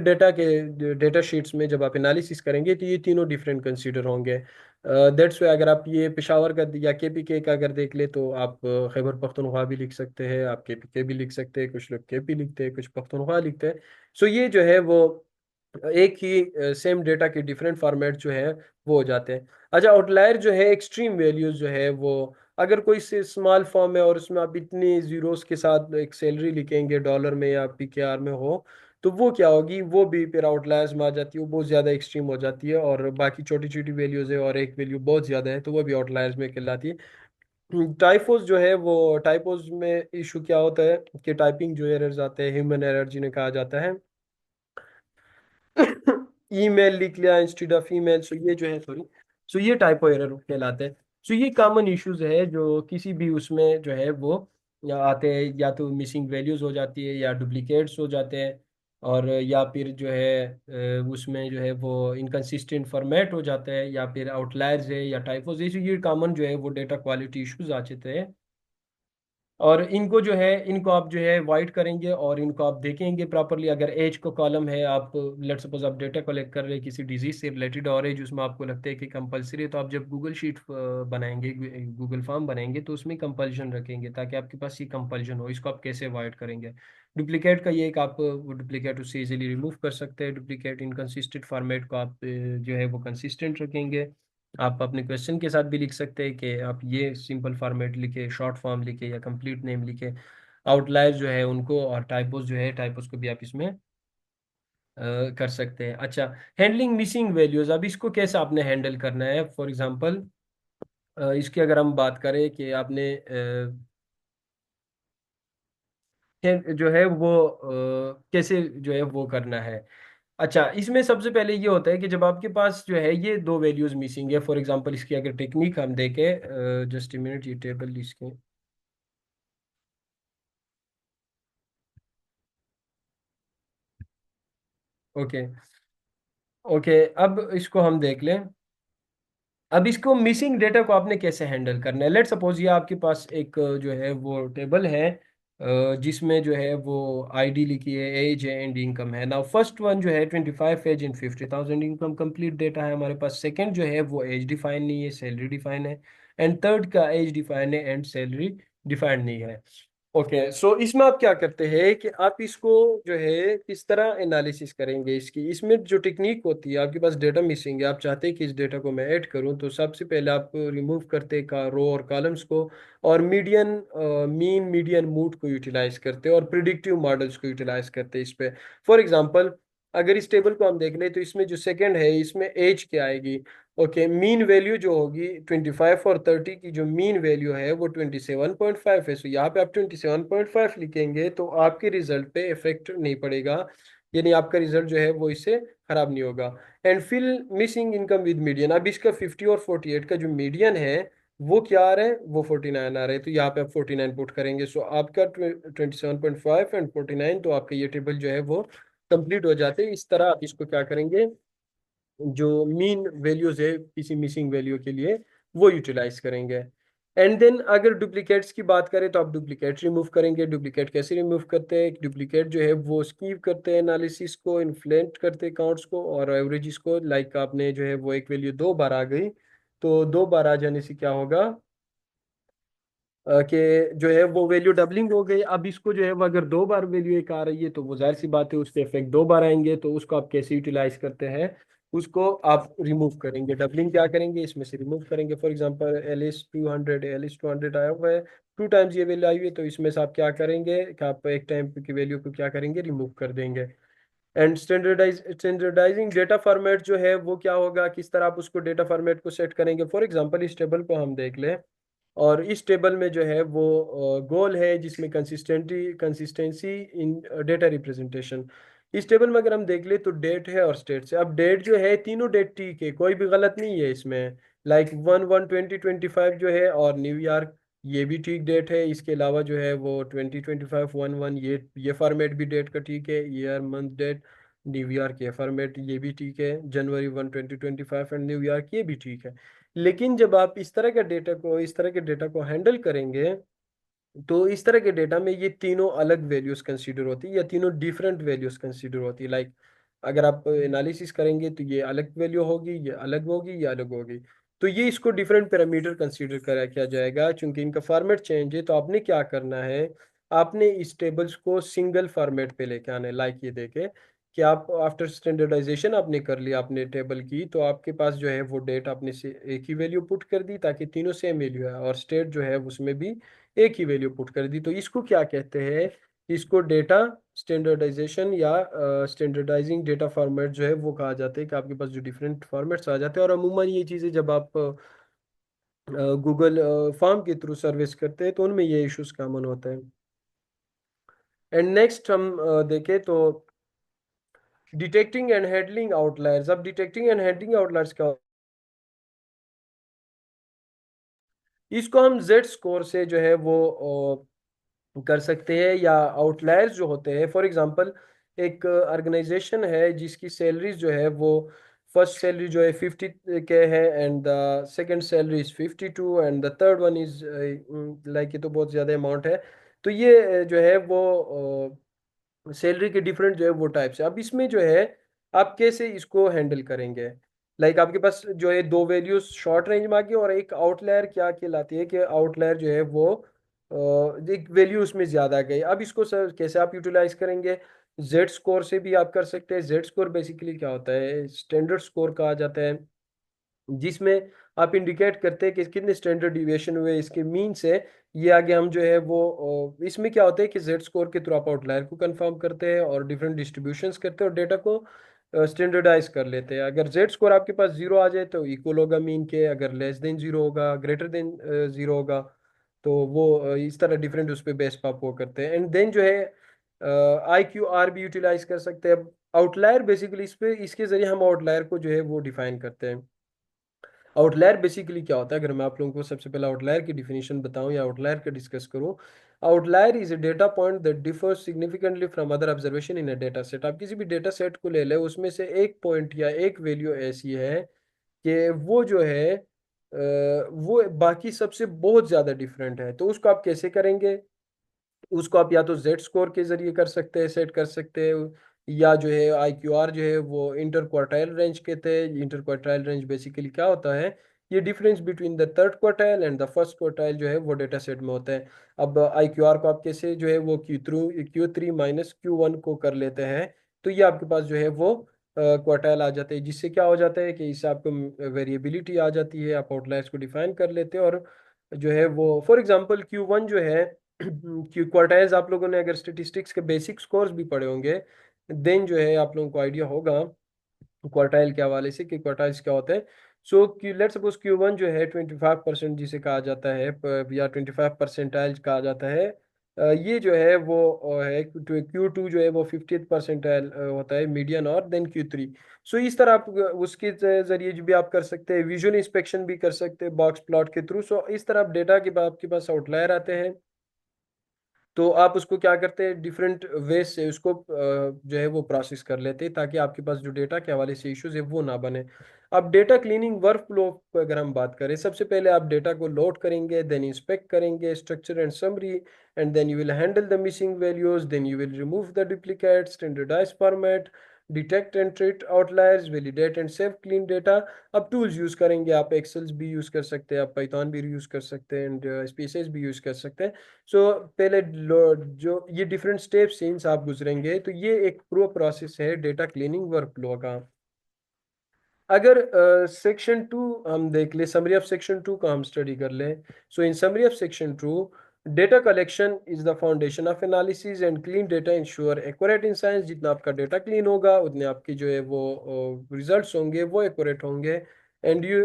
डेटा शीट्स में जब आप एनालिसिस करेंगे तो ये तीनों डिफरेंट कंसीडर होंगे। दैट्स वे अगर आप ये पेशावर का या केपीके का अगर देख ले तो आप खैबर पख्तूनख्वा भी लिख सकते हैं, आप केपीके भी लिख सकते हैं, कुछ लोग केपी लिखते हैं, कुछ पख्तूनख्वा लिखते हैं। सो ये जो है वो एक ही सेम डेटा के डिफरेंट फॉर्मेट जो है वो हो जाते हैं। अच्छा, आउटलायर जो है, एक्सट्रीम वैल्यूज जो है वो, अगर कोई से स्मॉल फॉर्म है और उसमें आप इतनी जीरोस के साथ एक सैलरी लिखेंगे डॉलर में या पीकेआर में हो, तो वो क्या होगी, वो भी फिर आउटलायर्स में आ जाती है, वो बहुत ज़्यादा एक्सट्रीम हो जाती है। और बाकी छोटी छोटी वैल्यूज है और एक वैल्यू बहुत ज़्यादा है तो वो भी आउटलायर्स में कहलाती है। टाइपोज जो है वो, टाइपोज में इशू क्या होता है कि टाइपिंग जो एरर्स आते हैं, ह्यूमन एरर जिन्हें कहा जाता है, ईमेल लिख लिया इंस्टेड ऑफ ईमेल, सो ये जो है, सॉरी, सो ये टाइपो एरर कहलाते हैं। सो ये कॉमन इश्यूज है जो किसी भी उसमें जो है वो या आते हैं, या तो मिसिंग वैल्यूज हो जाती है या डुप्लीकेट्स हो जाते हैं, और या फिर जो है उसमें जो है वो इनकंसिस्टेंट फॉर्मेट हो जाता है, या फिर आउटलायर्स है या टाइपोज, ये कॉमन जो है वो डेटा क्वालिटी इश्यूज आ जाते हैं। और इनको जो है, इनको आप जो है वाइट करेंगे और इनको आप देखेंगे प्रॉपरली। अगर एज को कॉलम है, आप लेट सपोज आप डेटा कलेक्ट कर रहे हैं किसी डिजीज से रिलेटेड और एज उसमें आपको लगता है कि कंपलसरी है, तो आप जब गूगल शीट बनाएंगे, गूगल फॉर्म बनाएंगे, तो उसमें कंपल्शन रखेंगे ताकि आपके पास ये कंपल्शन हो। इसको आप कैसे अवॉइड करेंगे? डुप्लीकेट का ये एक आप वो डुप्लीकेट उससे इजीली रिमूव कर सकते हैं। डुप्लीकेट इनकंसिस्टेंट फॉर्मेट को आप जो है वो कंसिस्टेंट रखेंगे। आप अपने क्वेश्चन के साथ भी लिख सकते हैं कि आप ये सिंपल फॉर्मेट लिखे, शॉर्ट फॉर्म लिखे या कंप्लीट नेम लिखे। आउटलायर जो है उनको, और टाइपोस जो है, टाइपोस को भी आप इसमें कर सकते हैं। अच्छा, हैंडलिंग मिसिंग वैल्यूज, अब इसको कैसे आपने हैंडल करना है? फॉर एग्जांपल इसकी अगर हम बात करें कि आपने जो है वो कैसे जो है वो करना है। अच्छा, इसमें सबसे पहले ये होता है कि जब आपके पास जो है ये दो वैल्यूज मिसिंग है, फॉर एग्जांपल इसकी अगर टेक्निक हम देखें, जस्ट मिनट, ये टेबल इसके, ओके ओके, अब इसको हम देख लें। अब इसको मिसिंग डेटा को आपने कैसे हैंडल करना है? लेट सपोज ये आपके पास एक जो है वो टेबल है, जिसमें जो है वो आईडी लिखी है, एज है एंड इनकम है। नाउ फर्स्ट वन जो है 25 age and 50,000 income, complete data है हमारे पास। सेकंड जो है वो एज डिफाइन नहीं है, सैलरी डिफाइन है। एंड थर्ड का एज डिफाइन है एंड सैलरी डिफाइंड नहीं है। ओके, सो इसमें आप क्या करते हैं कि आप इसको जो है किस तरह एनालिसिस करेंगे इसकी? इसमें जो टेक्निक होती है, आपके पास डेटा मिसिंग है, आप चाहते हैं कि इस डेटा को मैं ऐड करूं, तो सबसे पहले आप रिमूव करते का रो और कॉलम्स को, और मीडियन, मीन मीडियन मूड को यूटिलाइज करते और प्रिडिक्टिव मॉडल्स को यूटिलाइज करते इस पे। फॉर एग्जांपल, अगर इस टेबल को हम देख लें तो इसमें जो सेकंड है इसमें एज क्या आएगी? ओके, मीन वैल्यू जो होगी 25 और 30 की, जो मीन वैल्यू है वो 27.5 है। सो यहाँ पे आप 27.5 लिखेंगे तो आपके रिजल्ट पे इफेक्ट नहीं पड़ेगा, यानी आपका रिजल्ट जो है वो इससे खराब नहीं होगा। And fill missing income with median, अब इसका 50 और 48 का जो मीडियन है वो क्या आ रहा है? वो 49 आ रहा है, तो यहाँ पे आप 49 पुट करेंगे। सो आपका 27.5 एंड 49, तो आपका ये टेबल जो है वो कंप्लीट हो जाते हैं। इस तरह आप इसको क्या करेंगे, जो मीन वैल्यूज है किसी मिसिंग वैल्यू के लिए, वो यूटिलाइज करेंगे। एंड देन अगर डुप्लीकेट्स की बात करें तो आप डुप्लीकेट रिमूव करेंगे। डुप्लीकेट कैसे रिमूव करते हैं? डुप्लीकेट जो है वो स्कीव करते हैं एनालिसिस को, इन्फ्लेट करते हैं काउंट्स को और एवरेजेस को। लाइक आपने जो है वो एक वैल्यू दो बार आ गई, तो दो बार आ जाने से क्या होगा कि जो है वो वैल्यू डबलिंग हो गई। अब इसको जो है वो अगर दो बार वैल्यू एक आ रही है तो वो जाहिर सी बात है उसके इफेक्ट दो बार आएंगे, तो उसको आप कैसे यूटिलाइज करते हैं? उसको आप रिमूव करेंगे। डबलिंग क्या करेंगे, इसमें से रिमूव करेंगे। फॉर एग्जांपल एल इज 200 है, टू टाइम्स ये वैल्यू आई हुई है, तो इसमें से आप क्या करेंगे कि आप एक टाइम की वैल्यू को क्या करेंगे, रिमूव कर देंगे। एंड स्टैंडर्डाइजिंग डेटा फॉर्मेट जो है वो क्या होगा, किस तरह आप उसको डेटा फॉर्मेट को सेट करेंगे? फॉर एग्जांपल इस टेबल को हम देख लें, और इस टेबल में जो है वो गोल है जिसमें कंसिस्टेंसी इन डेटा रिप्रेजेंटेशन। इस टेबल में अगर हम देख ले तो डेट है और स्टेट्स है। अब डेट जो है, तीनों डेट ठीक है, कोई भी गलत नहीं है इसमें। लाइक 1/1/2025 जो है, और न्यू ईयर ये भी ठीक डेट है। इसके अलावा जो है वो 2025 1/1, ये फॉर्मेट भी डेट का ठीक है। Year month date new year के फॉर्मेट ये भी ठीक है। January 1 2025 एंड न्यू ईयर ये भी ठीक है। लेकिन जब आप इस तरह के डेटा को हैंडल करेंगे, तो इस तरह के डेटा में ये तीनों अलग वैल्यूज कंसीडर होती है या तीनों डिफरेंट वैल्यूज कंसीडर होती है। लाइक अगर आप एनालिसिस करेंगे तो ये अलग वैल्यू होगी, ये अलग होगी, ये अलग होगी। तो ये इसको डिफरेंट पैरामीटर कंसीडर करा किया जाएगा, क्योंकि इनका फॉर्मेट चेंज है। तो आपने क्या करना है, आपने इस टेबल्स को सिंगल फॉर्मेट पे लेके आना है। लाइक ये देखे कि आप आफ्टर स्टैंडर्डाइजेशन आपने कर लिया अपने टेबल की, तो आपके पास जो है वो डेट आपने से एक ही वैल्यू पुट कर दी ताकि तीनों सेम वैल्यू है, और स्टेट जो है उसमें भी एक ही वैल्यू पुट कर दी। तो इसको क्या कहते हैं? इसको डेटा स्टैंडर्डाइजेशन या स्टैंडर्डाइजिंग डेटा फॉर्मेट जो है वो कहा जाता है, कि आपके पास जो डिफरेंट फॉर्मेट्स आ जाते हैं। और अमूमन ये चीज़ें जब आप गूगल फॉर्म के थ्रू सर्विस करते हैं तो उनमें ये इश्यूज कॉमन होते हैं। एंड नेक्स्ट हम देखें तो डिटेक्टिंग एंड हैंडलिंग आउटलायर्स। अब डिटेक्टिंग एंड हैंडलिंग आउटलायर्स का, इसको हम जेड स्कोर से जो है वो कर सकते हैं, या आउटलायर्स जो होते हैं। फॉर एग्जांपल एक ऑर्गेनाइजेशन है जिसकी सैलरीज जो है वो फर्स्ट सैलरी जो है 50K है, and the second salary is 52, and the third one is like, ये तो बहुत ज़्यादा अमाउंट है। तो ये जो है वो सैलरी के डिफरेंट जो है वो टाइप्स है। अब इसमें जो है आप कैसे इसको हैंडल करेंगे, लाइक आपके पास जो है दो वैल्यूज शॉर्ट रेंज में आ गई, और एक आउटलायर क्या कहलाती है कि आउटलायर जो है वो एक वैल्यू उसमें ज्यादा आ गई। अब इसको सर कैसे आप यूटिलाइज करेंगे? जेड स्कोर से भी आप कर सकते हैं। जेड स्कोर बेसिकली क्या होता है, स्टैंडर्ड स्कोर कहा जाता है, जिसमें आप इंडिकेट करते हैं कि कितने स्टैंडर्ड डिविएशन हुए इसके मीन से। ये आगे हम जो है वो इसमें क्या होता है कि जेड स्कोर के थ्रू आप आउटलायर को कंफर्म करते हैं और डिफरेंट डिस्ट्रीब्यूशंस करते हैं और डेटा को स्टैंडर्डाइज कर लेते हैं। अगर जेड स्कोर आपके पास जीरो आ जाए तो इक्वल होगा मीन के, अगर लेस देन जीरो होगा, ग्रेटर देन जीरो होगा, तो वो इस तरह डिफरेंट उस पर बेस पे आप वो करते हैं। एंड देन जो है IQR भी यूटिलाइज कर सकते हैं। आउटलायर बेसिकली इस पे इसके जरिए हम आउटलायर को जो है वो डिफाइन करते हैं। आउटलायर बेसिकली क्या होता है, अगर मैं आप लोगों को सबसे पहले आउटलायर की डिफिनेशन बताऊं या आउटलायर का डिस्कस करूं। Outlier is a data point that differs significantly from other observation in a data set. आप किसी भी डेटा सेट को ले लें, उसमें से एक पॉइंट या एक वैल्यू ऐसी है कि वो जो है वो बाकी सबसे बहुत ज़्यादा डिफरेंट है। तो उसको आप कैसे करेंगे? उसको आप या तो जेड स्कोर के जरिए कर सकते हैं, सेट कर सकते हैं, या जो है IQR जो है वो इंटर क्वार्टाइल रेंज कहते हैं। इंटर क्वार्टाइल रेंज बेसिकली क्या होता है, ये difference between the third quartile and the first quartile जो है वो डेटा सेट में होता है। अब IQR को आप कैसे जो है वो Q3 माइनस Q1 को कर लेते हैं, तो ये आपके पास जो है वो क्वार्टाइल आ जाते हैं, जिससे क्या हो जाता है कि इससे आपको वेरिएबिलिटी आ जाती है, आप आउटलायर्स को डिफाइन कर लेते हैं। और जो है वो फॉर एग्जांपल Q1 जो है क्यों क्वार्टाइल्स आप लोगों ने अगर स्टेटिस्टिक्स के बेसिक स्कोर्स भी पढ़े होंगे, देन जो है आप लोगों को आइडिया होगा क्वार्टाइल के हवाले से कि क्वार्टाइल्स क्या होते हैं। सो लेट सपोज Q1 जो है 25% जिसे कहा जाता है, या 25 परसेंटाइल कहा जाता है। ये जो है वो है Q2 जो है वो 50th परसेंटाइल होता है मीडियन, और देन Q3। सो इस तरह आप उसके जरिए भी आप कर सकते हैं, विजुअल इंस्पेक्शन भी कर सकते हैं बॉक्स प्लॉट के थ्रू। सो इस तरह आप डेटा के आपके पास आउटलायर आते हैं, तो आप उसको क्या करते हैं, डिफरेंट वेज से उसको जो है वो प्रोसेस कर लेते हैं, ताकि आपके पास जो डेटा के हवाले से इश्यूज है वो ना बने। अब डेटा क्लीनिंग वर्क फ्लो अगर हम बात करें, सबसे पहले आप डेटा को लोड करेंगे, देन इंस्पेक्ट करेंगे structure and summary, and then you will handle the missing values, then you will remove the duplicate, standardise format, detect and treat outliers, validate and save clean data. अब टूल्स यूज करेंगे, आप एक्सेल्स भी यूज कर सकते हैं, आप पाइथन भी यूज कर सकते हैं, एंड स्पेसेस भी यूज कर सकते हैं। सो पहले जो ये डिफरेंट स्टेप्स हैं इनसे आप गुजरेंगे, तो ये एक प्रो प्रोसेस है डेटा क्लीनिंग वर्क फ्लो का। अगर सेक्शन 2 हम देख ले, समरी ऑफ सेक्शन 2 का हम स्टडी कर लें। So in summary of section 2, data collection is the foundation of analysis and clean data ensure accurate in science. जितना आपका डेटा क्लीन होगा उतने आपके जो है वो रिजल्ट्स होंगे वो एक्यूरेट होंगे। And you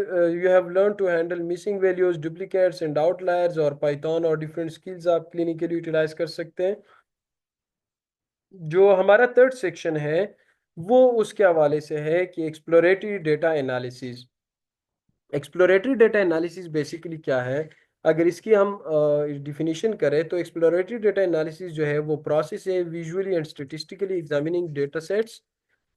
have learn to handle missing values, duplicates and outliers, और पाइथन और डिफरेंट स्किल्स आप क्लिनिकली यूटिलाइज कर सकते हैं। जो हमारा थर्ड सेक्शन है वो उसके हवाले से है कि exploratory data analysis. Exploratory data analysis basically क्या है, अगर इसकी हम डिफिनीशन करें तो एक्सप्लोरेटरी डेटा एनालिसिस जो है वो प्रोसेस है visually and statistically examining data sets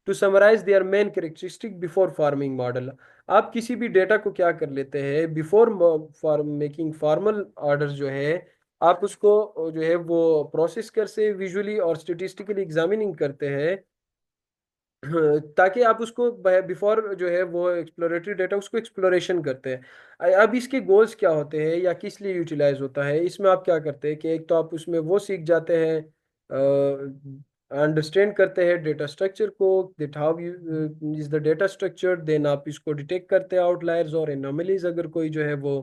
to summarise their main characteristic before forming model. आप किसी भी डेटा को क्या कर लेते हैं बिफोर मेकिंग फॉर्मल ऑर्डर जो है, आप उसको जो है वो प्रोसेस कर से विजुअली और स्टेटिस्टिकली एग्जामिनिंग करते हैं, ताकि आप उसको बिफोर जो है वो एक्सप्लोरेटरी डेटा उसको एक्सप्लोरेशन करते हैं। अब इसके गोल्स क्या होते हैं या किस लिए यूटिलाइज होता है, इसमें आप क्या करते हैं कि एक तो आप उसमें वो सीख जाते हैं, अंडरस्टैंड करते हैं डेटा स्ट्रक्चर को, that how you is the data structure. Then आप इसको डिटेक्ट करते हैं आउटलायर्स और एनोमलीज, अगर कोई जो है वो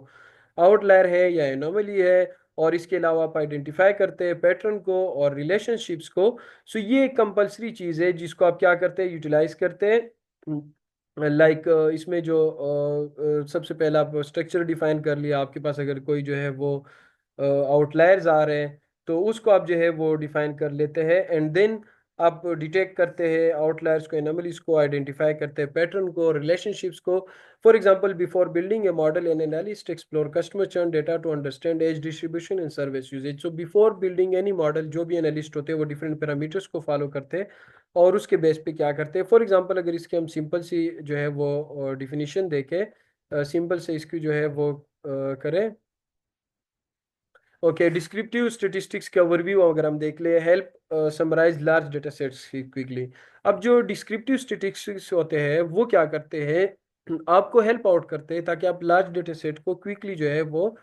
आउटलायर है या एनोमली है, और इसके अलावा आप आइडेंटिफाई करते हैं पैटर्न को और रिलेशनशिप्स को। सो ये एक कंपलसरी चीज़ है जिसको आप क्या करते हैं, यूटिलाइज करते हैं। लाइक इसमें जो सबसे पहला आप स्ट्रक्चर डिफाइन कर लिया, आपके पास अगर कोई जो है वो आउटलायर्स आ रहे हैं तो उसको आप जो है वो डिफाइन कर लेते हैं, एंड देन आप डिटेक्ट करते हैं आउटलायर्स को, एनोमलीज को, आइडेंटिफाई करते हैं पैटर्न को, रिलेशनशिप्स को। For example, before building a model an analyst explore customer churn data to understand age distribution and service usage. So before building any model, जो भी एनालिस्ट होते हैं वो डिफरेंट पैरामीटर्स को फॉलो करते हैं और उसके बेस पे क्या करते हैं। फॉर एग्जांपल अगर इसकी हम सिंपल सी जो है वो डिफिनीशन देके सिंपल से इसकी जो है वो करें। ओके, डिस्क्रिप्टिव स्टेटिस्टिक्स का ओवरव्यू अगर हम देख ले, help summarise large data sets quickly. अब जो डिस्क्रिप्टिव स्टेटिस्टिक्स होते हैं वो क्या करते हैं, आपको हेल्प आउट करते हैं ताकि आप लार्ज डेटा सेट को क्विकली जो है वो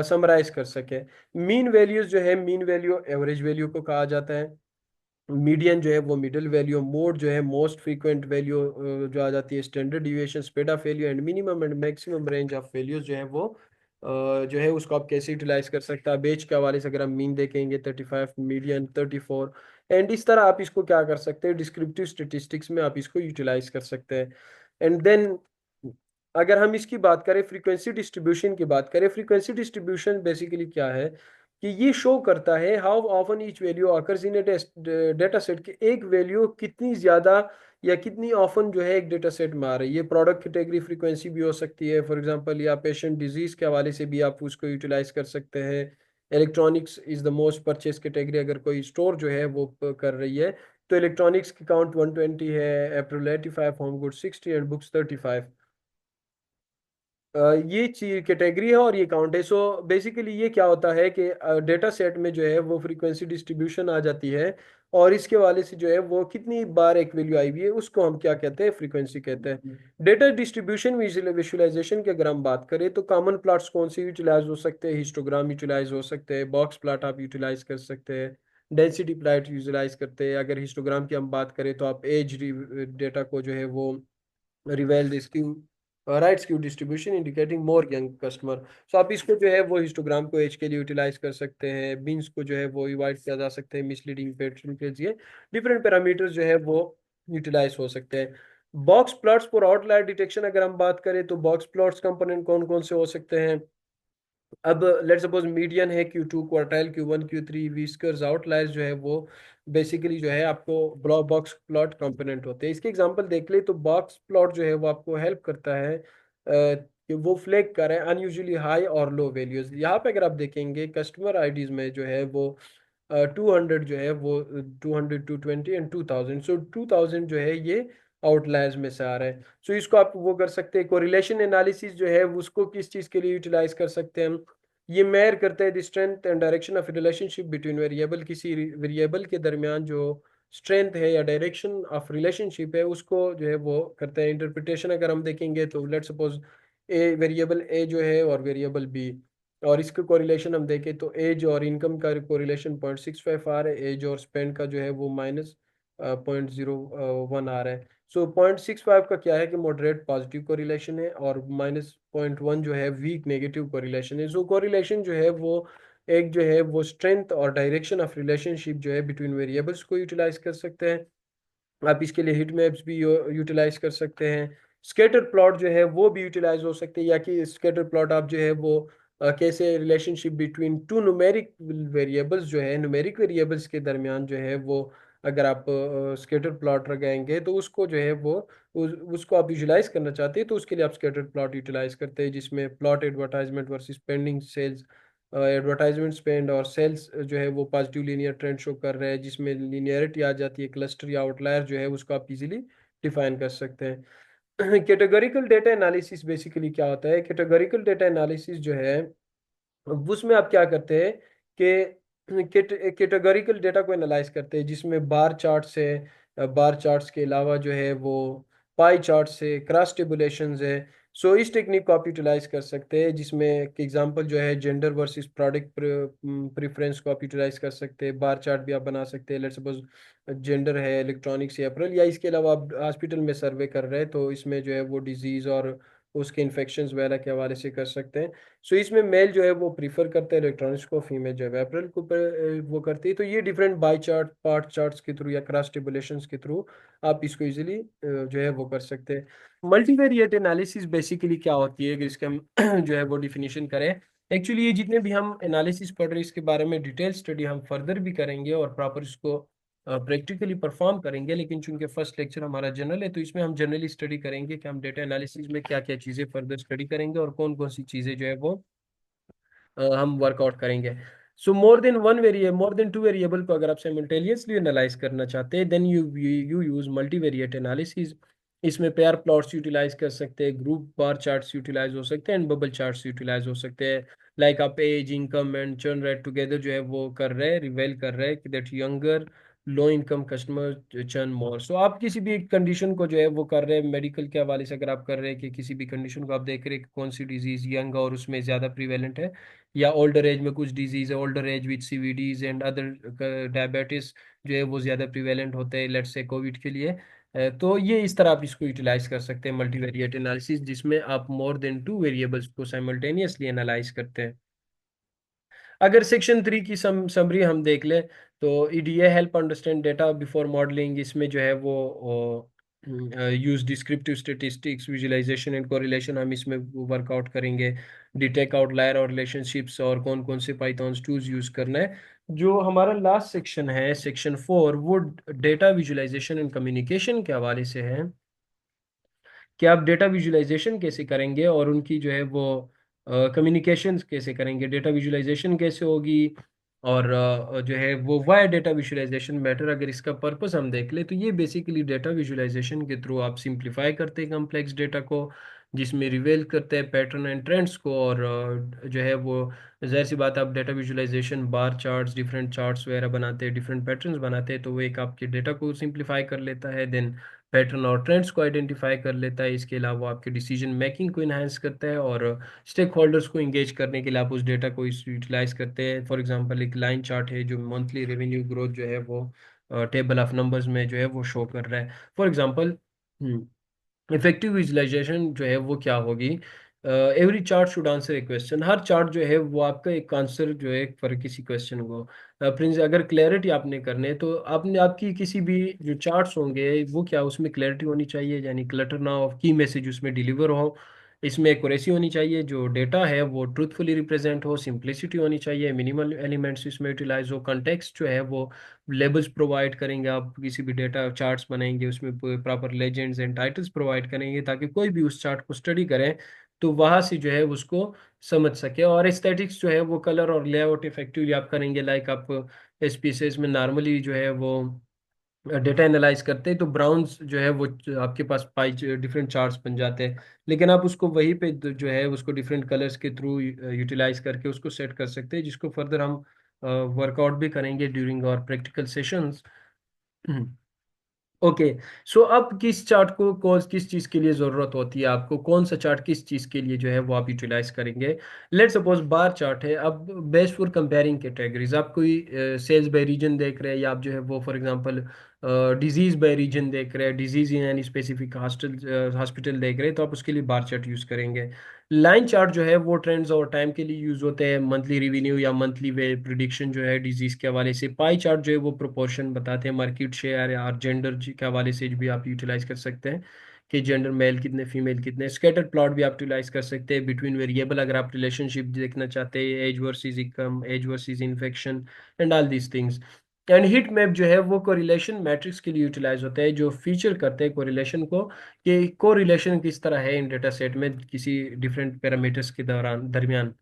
समराइज कर सके। मीन वैल्यूज जो है, मीन वैल्यू एवरेज वैल्यू को कहा जाता है। मीडियन जो है वो मिडिल वैल्यू, मोड जो है मोस्ट फ्रीक्वेंट वैल्यू जो आ जाती है, standard deviation, spread of value and minimum and maximum range of values जो है वो जो है उसको आप कैसे यूटिलाइज कर सकते हैं। बेच के हवाले से अगर हम मीन देखेंगे 35, मीडियन 34, एंड इस तरह आप इसको क्या कर सकते हैं, डिस्क्रिप्टिव स्टेटिस्टिक्स में आप इसको यूटिलाइज कर सकते हैं। एंड देन अगर हम इसकी बात करें, फ्रीक्वेंसी डिस्ट्रीब्यूशन की बात करें, फ्रीक्वेंसी डिस्ट्रीब्यूशन बेसिकली क्या है कि ये शो करता है how often each value occurs in A data set, की एक वैल्यू कितनी ज्यादा या कितनी ऑफन जो है एक डेटा सेट में आ रही है। प्रोडक्ट कैटेगरी फ्रीक्वेंसी भी हो सकती है फॉर एग्जांपल, या पेशेंट डिजीज के हवाले से भी आप उसको यूटिलाइज कर सकते हैं। Electronics is the most purchase category, अगर कोई स्टोर जो है वो कर रही है तो इलेक्ट्रॉनिक्स की काउंट 120 है, अप्रैल 85, होम गुड 60 एंड बुक्स 35। ये चीज कैटेगरी है और ये काउंट है। सो बेसिकली ये क्या होता है कि डेटा सेट में जो है वो फ्रीक्वेंसी डिस्ट्रीब्यूशन आ जाती है, और इसके वाले से जो है वो कितनी बार एक वैल्यू आई हुई है उसको हम क्या कहते हैं, फ्रीक्वेंसी कहते हैं। डेटा डिस्ट्रीब्यूशन विजुअलाइजेशन की अगर हम बात करें तो कॉमन प्लॉट्स कौन से यूटिलाइज हो सकते हैं, हिस्टोग्राम यूटिलाइज हो सकते हैं, बॉक्स प्लॉट आप यूटिलाइज कर सकते हैं, डेंसिटी प्लॉट यूटिलाइज करते हैं। अगर हिस्टोग्राम की हम बात करें तो आप एज डेटा को जो है वो reveal skew, right skew distribution indicating more young customer. So आप इसको जो है वो हिस्टोग्राम को एज के लिए यूटिलाइज कर सकते हैं, बीन्स को जो है वो डिवाइड किया जा सकते हैं मिसलीडिंग पैटर्न के लिए, डिफरेंट पैरामीटर्स जो है वो यूटिलाइज हो सकते हैं। Box plots for outlier detection अगर हम बात करें तो बॉक्स प्लॉट्स कंपोनेंट कौन कौन से हो सकते हैं। अब लेट्स सपोज मीडियन है Q2, quartile Q1, Q3, whiskers, outliers जो है वो बेसिकली जो है आपको बॉक्स प्लॉट कंपोनेंट होते हैं। इसके एग्जांपल देख ले तो बॉक्स प्लॉट जो है वो आपको हेल्प करता है कि वो फ्लैग करे अनयूजुअली हाई और लो वैल्यूज। यहाँ पे अगर आप देखेंगे कस्टमर आईडीज में जो है वो 200 जो है वो 200, 220 एंड 2000, सो 2000 जो है ये आउटलायर्स में से आ रहा है। सो इसको आप वो कर सकते हैं। कोरिलेशन एनालिसिस जो है उसको किस चीज़ के लिए यूटिलाइज कर सकते हैं हम, ये मेयर करते हैं the strength and direction of relationship between variable, किसी वेरिएबल के दरमियान जो स्ट्रेंथ है या डायरेक्शन ऑफ रिलेशनशिप है उसको जो है वो करते हैं। इंटरप्रिटेशन अगर हम देखेंगे तो लेट्स सपोज ए वेरिएबल ए जो है और वेरिएबल बी, और इसका कोरिलेशन हम देखें तो एज और इनकम का कोरिलेशन 0.65 आ रहा है, एज और स्पेंड का जो है वो -0.01 आ रहा है। सो 0.65 का क्या है कि मॉडरेट पॉजिटिव कोरिलेशन है, और -0.1 जो है वीक नेगेटिव कोरिलेशन है। सो कोरिलेशन जो है वो एक जो है वो स्ट्रेंथ और डायरेक्शन ऑफ रिलेशनशिप जो है बिटवीन वेरिएबल्स को यूटिलाइज कर सकते हैं। आप इसके लिए हिट मैप्स भी यूटिलाइज कर सकते हैं। स्कैटर प्लॉट जो है वो भी यूटिलाइज हो सकते हैं, या कि स्कैटर प्लॉट आप जो है वो कैसे relationship between two numeric variables जो है, न्यूमेरिक वेरिएबल्स के दरमियान जो है वो अगर आप स्कैटर प्लॉट लगाएंगे तो उसको जो है वो उसको आप विजुलाइज करना चाहते हैं तो उसके लिए आप स्कैटर प्लॉट यूटिलाइज करते हैं, जिसमें plot advertisement versus pending sales, advertisement spend और सेल्स जो है वो पॉजिटिव लीनियर ट्रेंड शो कर रहे हैं, जिसमें लीनियरिटी आ जाती है। क्लस्टर या आउटलायर जो है उसको आप इजीली डिफाइन कर सकते हैं। कैटेगोरिकल डेटा एनालिसिस बेसिकली क्या होता है, कैटेगोरिकल डेटा एनालिसिस जो है उसमें आप क्या करते हैं कि कैटेगोरिकल डेटा को एनालाइज करते हैं, जिसमें बार चार्ट्स है, बार चार्ट्स के अलावा जो है वो पाई चार्ट्स है, क्रॉस टेबुलेशंस है। सो इस टेक्निक को आप यूटिलाइज कर सकते हैं, जिसमें एग्जांपल जो है जेंडर वर्सेस प्रोडक्ट प्रेफरेंस को आप यूटिलाइज कर सकते हैं। बार चार्ट भी आप बना सकते हैं, लेट्स सपोज जेंडर है इलेक्ट्रॉनिक्स या अप्रैल, या इसके अलावा आप हॉस्पिटल में सर्वे कर रहे हैं तो इसमें जो है वो डिजीज और उसके इन्फेक्शंस वगैरह के हवाले से कर सकते हैं। सो इसमें मेल जो है वो प्रीफर करते हैं इलेक्ट्रॉनिक्स को, फीमेल जो है अप्रैल को वो करती है। तो ये different by chart, part charts के थ्रू या क्रॉस टेबुलेशंस के थ्रू आप इसको इजीली जो है वो कर सकते हैं। मल्टीवेरिएट एनालिसिस बेसिकली क्या होती है, कि इसके हम जो है वो डिफिनीशन करें। एक्चुअली ये जितने भी हम एनालिसिस पढ़ रहे हैं इसके बारे में डिटेल स्टडी हम फर्दर भी करेंगे और प्रॉपर इसको प्रैक्टिकली परफॉर्म करेंगे, लेकिन चूंकि फर्स्ट लेक्चर हमारा जनरल है तो इसमें हम जनरली स्टडी करेंगे कि हम डेटा एनालिसिस में क्या क्या चीज़ें फर्दर स्टडी करेंगे और कौन कौन सी चीज़ें जो है वो हम वर्कआउट करेंगे। So more than two variable को अगर आप साइमल्टेनियसली एनालाइज करना चाहते हैं, then you use multivariate analysis. इसमें पेयर प्लॉट्स यूटिलाइज कर सकते हैं, ग्रुप बार चार्ट्स यूटिलाइज हो सकते हैं, एंड बबल चार्ट्स यूटिलाइज हो सकते हैं। लाइक आप age, income and churn rate together जो है वो कर रहे हैं, रिवेल कर रहे हैं कि that younger low income customer churn more. So आप किसी भी कंडीशन को जो है वो कर रहे हैं मेडिकल के हवाले से, अगर आप कर रहे हैं कि किसी भी कंडीशन को आप देख रहे हैं कि कौन सी डिजीज यंग और उसमें ज़्यादा प्रीवेलेंट है, या ओल्डर एज में कुछ डिजीज है, older age with CVDs and other diabetes जो है वो ज़्यादा प्रीवेलेंट होते हैं, लेट्स से कोविड के लिए। तो ये इस तरह आप इसको यूटिलाइज कर सकते हैं मल्टीवेरिएट एनालिसिस, जिसमें आप मोर देन टू वेरिएबल्स को साइमल्टेनियसली एनालाइज करते हैं। अगर सेक्शन 3 की समरी हम देख लें, तो EDA help understand data before modelling. इसमें जो है वो use descriptive statistics, visualisation and correlation हम इसमें वर्कआउट करेंगे। डिटेक्ट आउटलायर और रिलेशनशिप्स, और कौन कौन से पाइथन टूल्स यूज करना है। जो हमारा लास्ट सेक्शन है, सेक्शन 4, वो डेटा विजुअलाइजेशन एंड कम्युनिकेशन के हवाले से है कि आप डेटा विजुअलाइजेशन कैसे करेंगे और उनकी जो है वो कम्युनिकेशन कैसे करेंगे, डेटा विजुअलाइजेशन कैसे होगी, और जो है वो वाई डेटा विजुअलाइजेशन मैटर। अगर इसका पर्पस हम देख ले, तो ये बेसिकली डेटा विजुअलाइजेशन के थ्रू आप सिंप्लीफाई करते हैं कम्प्लेक्स डेटा को, जिसमें रिवेल करते हैं पैटर्न एंड ट्रेंड्स को, और जो है वो जाहिर सी बात है, आप डेटा विजुअलाइजेशन बार चार्ट्स, डिफरेंट चार्ट्स वगैरह बनाते हैं, डिफरेंट पैटर्न्स बनाते हैं, तो वो एक आपके डेटा को सिंप्लीफाई कर लेता है। देन पैटर्न और ट्रेंड्स को आइडेंटिफाई कर लेता है। इसके अलावा आपके डिसीजन मेकिंग को इन्हांस करता है, और स्टेक होल्डर्स को इंगेज करने के लिए आप उस डेटा को यूटिलाइज करते हैं। फॉर एग्जांपल एक लाइन चार्ट है जो मंथली रेवेन्यू ग्रोथ जो है वो टेबल ऑफ नंबर्स में जो है वो शो कर रहा है, फॉर एग्जांपल। इफेक्टिव विजुअलाइजेशन जो है वो क्या होगी? Every chart should answer A question. Her chart जो है वो आपका एक आंसर जो है फॉर किसी क्वेश्चन को। प्रिंस अगर क्लैरिटी आपने करने है, तो आपने आपकी किसी भी जो चार्ट्स होंगे वो क्या, उसमें क्लैरिटी होनी चाहिए, यानी क्लटर ना हो, की मैसेज उसमें डिलीवर हो। इसमें एक्यूरेसी होनी चाहिए, जो डेटा है वो ट्रूथफुली रिप्रेजेंट हो, सिंप्लिसिटी होनी चाहिए, मिनिमल एलिमेंट्स इसमें यूटिलाइज हो, कंटेक्स्ट जो है वो लेबल्स प्रोवाइड करेंगे। आप किसी भी डेटा चार्ट्स बनाएंगे उसमें proper legends and titles provide करेंगे, ताकि कोई भी उस चार्ट को स्टडी करे तो वहां से जो है उसको समझ सके। और एस्थेटिक्स जो है वो कलर और लेआउट इफेक्टिवली आप करेंगे। लाइक आप एसपीसीएस में नॉर्मली जो है वो डेटा एनालाइज करते हैं, तो ब्राउन्स जो है वो आपके पास पाई डिफरेंट चार्ट्स बन जाते हैं। लेकिन आप उसको वहीं पे जो है उसको डिफरेंट कलर्स के थ्रू यूटिलाइज करके उसको सेट कर सकते हैं, जिसको फर्दर हम वर्कआउट भी करेंगे during our practical sessions. Okay. So अब किस चार्ट को कौन किस चीज़ के लिए ज़रूरत होती है, आपको कौन सा चार्ट किस चीज़ के लिए जो है वो आप यूटिलाइज करेंगे? लेट सपोज बार चार्ट है। अब बेस्ट फॉर कंपेयरिंग कैटेगरीज, आप कोई सेल्स बाय रीजन देख रहे हैं, या आप जो है वो for example disease by region देख रहे हैं, disease in any specific hospital hospital देख रहे हैं, तो आप उसके लिए बार चार्ट यूज़ करेंगे। लाइन चार्ट जो है वो ट्रेंड्स और टाइम के लिए यूज होते हैं, मंथली रिवेन्यू या मंथली वे प्रिडिक्शन जो है डिजीज के हवाले से। पाई चार्ट जो है वो प्रोपोर्शन बताते हैं, मार्केट शेयर या जेंडर के हवाले से भी आप यूटिलाइज कर सकते हैं कि जेंडर मेल कितने, फीमेल कितने। स्कैटर प्लॉट भी आप यूटिलाइज कर सकते हैं बिटवीन वेरिएबल, अगर आप रिलेशनशिप देखना चाहते हैं, age versus income, age versus infection and all these things. And heat map जो है वो कोरिलेशन मैट्रिक्स के लिए यूटिलाइज होता है, जो फीचर करते हैं कोरिलेशन को, कि कोरिलेशन किस तरह है इन डेटा सेट में किसी डिफरेंट पैरामीटर्स के दौरान दरमियान।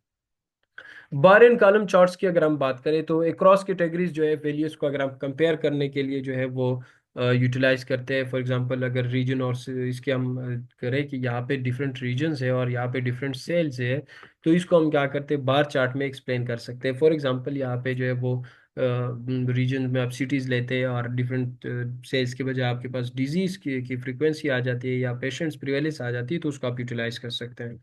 बार एंड कॉलम चार्ट्स की अगर हम बात करें, तो अक्रॉस कैटेगरीज जो है वैल्यूज को अगर हम कंपेयर करने के लिए जो है वो यूटिलाइज करते हैं। फॉर एग्जांपल अगर रीजन और इसके हम करें कि यहाँ पे डिफरेंट रीजन्स है और यहाँ पे डिफरेंट सेल्स है, तो इसको हम क्या करते हैं, बार चार्ट में एक्सप्लेन कर सकते हैं। फॉर एग्जांपल यहाँ पे जो है वो रीजन में आप सिटीज लेते हैं, और डिफरेंट सेल्स के बजाय आपके पास डिजीज की फ्रीक्वेंसी आ जाती है या पेशेंट्स प्रिवेलेंस आ जाती है, तो उसको आप यूटिलाइज कर सकते हैं।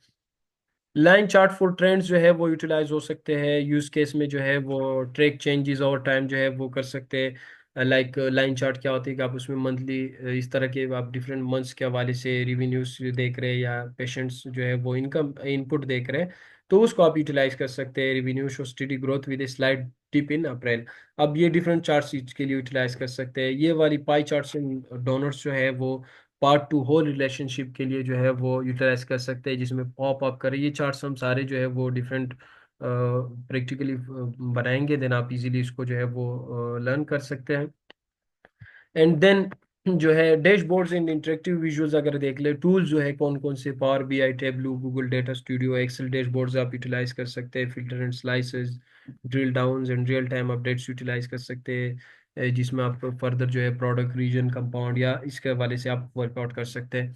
लाइन चार्ट फॉर ट्रेंड्स जो है वो यूटिलाइज हो सकते हैं यूज केस में, जो है वो ट्रैक चेंजेस ओवर टाइम जो है वो कर सकते हैं। लाइक लाइन चार्ट क्या होती है कि आप उसमें मंथली इस तरह के आप डिफरेंट मंथ्स के हवाले से रिवेन्यूज देख रहे हैं, या पेशेंट्स जो है वो इनकम इनपुट देख रहे हैं, तो उसको आप यूटिलाइज कर सकते हैं। Revenue show steady growth with a slide dip in April. अब ये डिफरेंट चार्ट्स के लिए यूटिलाइज कर सकते हैं। ये वाली पाई चार्ट्स एंड डोनर्स जो है वो पार्ट टू होल रिलेशनशिप के लिए जो है वो यूटिलाइज कर सकते हैं, जिसमें पॉप अप करें ये चार्ट्स हम सारे जो है वो डिफरेंट प्रैक्टिकली बनाएंगे, देन आप इजीली इसको जो है वो लर्न कर सकते हैं। एंड देन जो है डैशबोर्ड्स एंड इंटरेक्टिव विजुअल्स अगर देख ले, टूल्स जो है कौन कौन से, Power BI, Tableau, Google Data Studio, Excel dashboards आप यूटिलाइज कर सकते हैं, filter and slices, drill downs and real time updates utilise कर सकते हैं, जिसमें आप फर्दर जो है प्रोडक्ट रीजन कंपाउंड या इसके हवाले से आप वर्कआउट कर सकते हैं।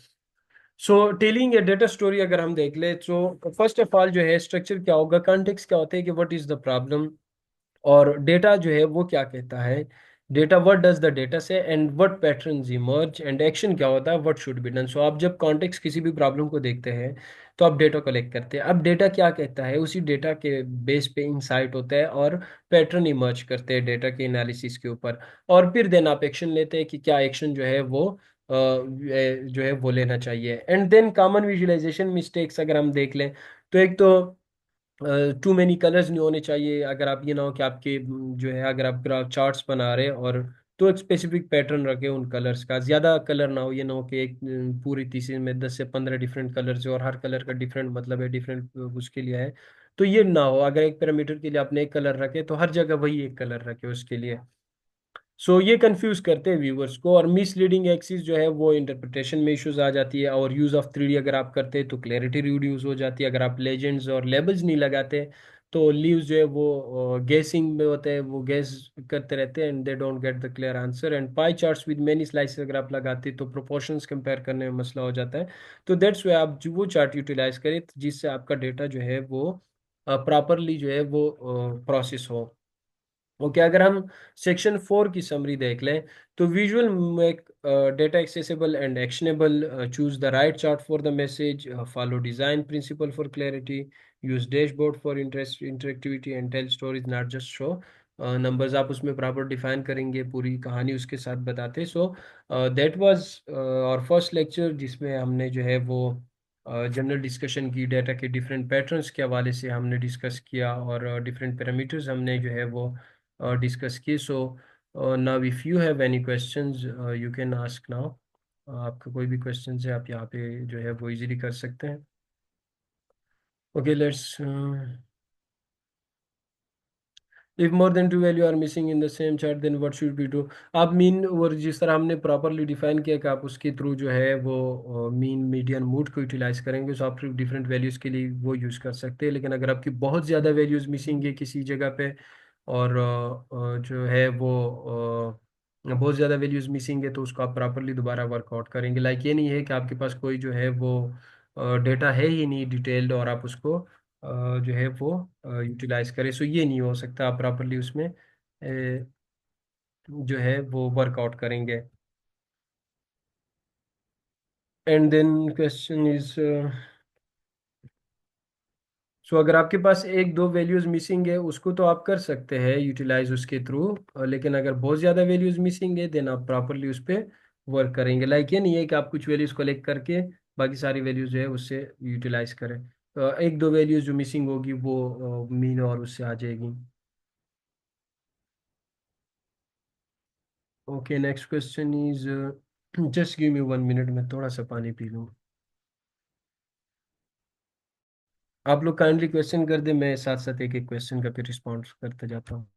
सो टेलिंग ए डेटा स्टोरी अगर हम देख ले, तो फर्स्ट ऑफ ऑल जो है स्ट्रक्चर क्या होगा, कॉन्टेक्स्ट क्या होता है कि व्हाट इज द प्रॉब्लम, और डेटा जो है वो क्या कहता है, data what does the data से, and what patterns emerge, and action क्या होता है, what should be done. So आप जब कॉन्टेक्स्ट किसी भी प्रॉब्लम को देखते हैं तो आप डेटा कलेक्ट करते हैं, अब डेटा क्या कहता है उसी डेटा के बेस पे इंसाइट होता है और पैटर्न इमर्ज करते हैं डेटा के एनालिसिस के ऊपर, और फिर देन आप एक्शन लेते हैं कि क्या एक्शन जो है वो जो है वो लेना चाहिए। And then common visualisation mistakes अगर हम देख लें, तो एक तो टू मेनी कलर्स नहीं होने चाहिए, अगर आप ये ना हो कि आपके जो है अगर आप ग्राफ चार्ट्स बना रहे हैं और तो एक स्पेसिफिक पैटर्न रखे उन कलर्स का, ज्यादा कलर ना हो, ये ना हो कि एक पूरी तीसरी में 10 से 15 डिफरेंट कलर्स है और हर कलर का डिफरेंट मतलब है, डिफरेंट उसके लिए है, तो ये ना हो। अगर एक पैरामीटर के लिए आपने एक कलर रखे तो हर जगह वही एक कलर रखे उसके लिए। सो ये कंफ्यूज करते हैं व्यूवर्स को, और मिसलीडिंग एक्सिस जो है वो इंटरप्रिटेशन में इश्यूज आ जाती है, और यूज ऑफ 3D अगर आप करते हैं तो क्लैरिटी रिड्यूस हो जाती है, अगर आप लेजेंड्स और लेबल्स नहीं लगाते तो लीव्स जो है वो गेसिंग में होते हैं, वो गेस करते रहते हैं and they don't get the clear answer. And pie charts with many slices अगर आप लगाते हैं तो प्रोपोर्शंस कंपेयर करने में मसला हो जाता है। तो दैट्स वे आप जो वो चार्ट यूटिलाइज करें जिससे आपका डेटा जो है वो प्रॉपरली जो है वो प्रोसेस हो। ओके, अगर हम सेक्शन 4 की समरी देख लें, तो visual make data accessible and actionable, choose the right chart for the message, follow design principle for clarity, use dashboard for interest interactivity and tell stories not just show numbers. आप उसमें प्रॉपर डिफाइन करेंगे, पूरी कहानी उसके साथ बताते। सो दैट वाज और फर्स्ट लेक्चर जिसमें हमने जो है वो जनरल डिस्कशन की, डेटा के डिफरेंट पैटर्न्स के हवाले से हमने डिस्कस किया, और डिफरेंट पैरामीटर्स हमने जो है वो डिस्कस की। So now if you have any questions you can ask now. आपका कोई भी क्वेश्चन है आप यहाँ पे जो है वो इजीली कर सकते हैं। Okay let's, if more than two value are missing in the same chart then what should be do. आप मीन, और जिस तरह हमने प्रॉपरली डिफाइन किया कि आप उसके थ्रू जो है वो मीन मीडियन मूड को यूटिलाइज करेंगे, तो आप डिफरेंट वैल्यूज़ के लिए वो यूज़ कर सकते हैं। लेकिन अगर आपकी बहुत ज़्यादा वैल्यूज़ मिसिंग है किसी जगह पे, और जो है वो बहुत ज़्यादा वैल्यूज़ मिसिंग है, तो उसको आप प्रॉपरली दोबारा वर्कआउट करेंगे। लाइक ये नहीं है कि आपके पास कोई जो है वो डेटा है ही नहीं डिटेल्ड और आप उसको जो है वो यूटिलाइज करें। सो ये नहीं हो सकता, आप प्रॉपरली उसमें जो है वो वर्कआउट करेंगे। एंड देन क्वेश्चन इज, सो अगर आपके पास एक दो वैल्यूज मिसिंग है उसको तो आप कर सकते हैं यूटिलाइज उसके थ्रू, लेकिन अगर बहुत ज़्यादा वैल्यूज मिसिंग है देन आप प्रॉपरली उस पर वर्क करेंगे। लाइक ये नहीं है कि आप कुछ वैल्यूज कलेक्ट करके बाकी सारी वैल्यूज जो है उससे यूटिलाइज करें, तो एक दो वैल्यूज जो मिसिंग होगी वो मीन और उससे आ जाएगी। Okay next question is, just give me 1 minute, मैं थोड़ा सा पानी पी लूँ। आप लोग काइंडली क्वेश्चन कर दे, मैं साथ साथ एक एक क्वेश्चन का फिर रिस्पॉन्स करते जाता हूँ।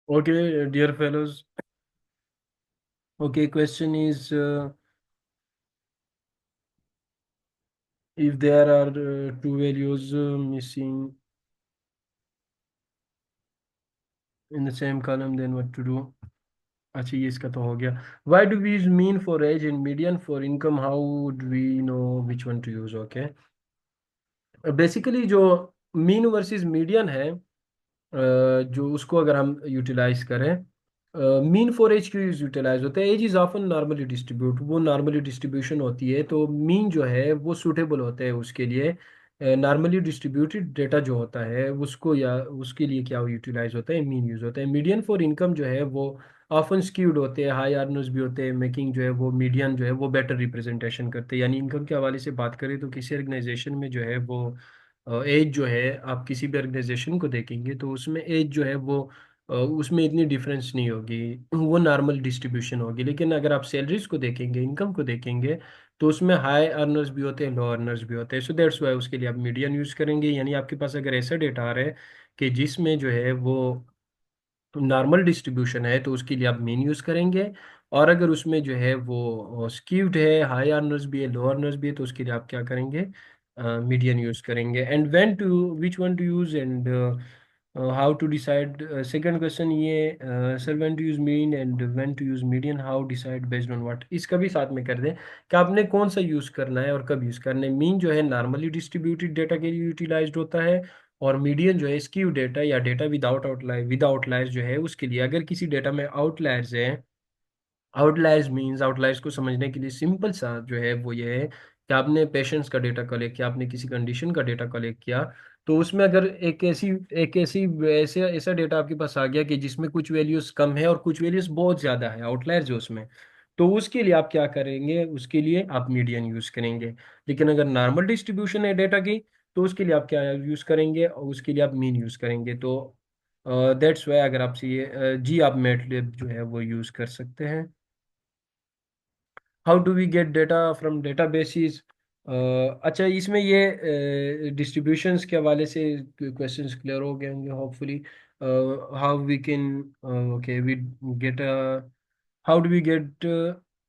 Okay, dear fellows. Okay, question is if there are two values missing in the same column, then what to do? अच्छा ये इसका तो हो गया. Why do we use mean for age and median for income? How would we know which one to use? Okay. Basically जो मीन वर्सेस मीडियन है, जो उसको अगर हम यूटिलाइज करें, मीन फॉर एज क्यों यूटिलाइज होता है? Age is often normally distribute, वो नॉर्मली डिस्ट्रीब्यूशन होती है, तो मीन जो है वो सूटेबल होता है उसके लिए. नॉर्मली डिस्ट्रीब्यूटेड डेटा जो होता है उसको, या उसके लिए क्या यूटिलाइज होता है, मीन यूज होता है. मीडियन फॉर इनकम जो है वो ऑफन स्क्यूड होते हैं, हाई अर्नर्स भी होते हैं, मेकिंग जो है वो मीडियन जो है वो बेटर रिप्रेजेंटेशन करते हैं. यानी इनकम के हवाले से बात करें तो किसी ऑर्गेनाइजेशन में जो है वो एज जो है, आप किसी भी ऑर्गेनाइजेशन को देखेंगे तो उसमें एज जो है वो उसमें इतनी डिफरेंस नहीं होगी, वो नॉर्मल डिस्ट्रीब्यूशन होगी. लेकिन अगर आप सैलरीज को देखेंगे, इनकम को देखेंगे, तो उसमें हाई अर्नर्स भी होते हैं, लो अर्नर्स भी होते हैं. सो दैट्स वाई उसके लिए आप मीडियन यूज करेंगे. यानी आपके पास अगर ऐसा डेटा आ रहा है कि जिसमें जो है वो नॉर्मल डिस्ट्रीब्यूशन है, तो उसके लिए आप मीन यूज करेंगे. और अगर उसमें जो है वो स्क्यूड है, हाई अर्नर्स भी है, लो अर्नर्स भी है, तो उसके लिए आप क्या करेंगे? मीडियन यूज करेंगे. And when to, which one to use, and how to decide. Second question ये, sir when to use mean and when to use median, how decide based on what. इसका भी साथ में कर दें कि आपने कौन सा यूज करना है और कब यूज करना है. मीन जो है नॉर्मली डिस्ट्रीब्यूटेड डेटा के लिए यूटिलाइज्ड होता है, और मीडियन जो है स्क्यू डेटा या data without outlier, with outliers जो है उसके लिए. अगर किसी डेटा में आउटलायर्स है, आउटलायर्स मींस, आउटलायर्स को समझने के लिए सिंपल सा जो है वो ये है कि आपने पेशेंट्स का डेटा कलेक्ट किया, आपने किसी कंडीशन का डेटा कलेक्ट किया, तो उसमें अगर एक ऐसी ऐसे ऐसा डेटा आपके पास आ गया कि जिसमें कुछ वैल्यूज कम है और कुछ वैल्यूज बहुत ज्यादा है, आउटलायर्स जो उसमें, तो उसके लिए आप क्या करेंगे? उसके लिए आप मीडियन यूज करेंगे. लेकिन अगर नॉर्मल डिस्ट्रीब्यूशन है डेटा की, तो उसके लिए आप क्या यूज करेंगे? और उसके लिए आप मीन यूज करेंगे. तो दैट्स वाई अगर आपसे ये जी, आप मैटलिब जो है वो यूज कर सकते हैं. How do we get data from databases? अच्छा, इसमें ये डिस्ट्रीब्यूशंस के हवाले से क्वेश्चंस क्लियर हो गए होंगे hopefully. How we can, okay, we get, how do we get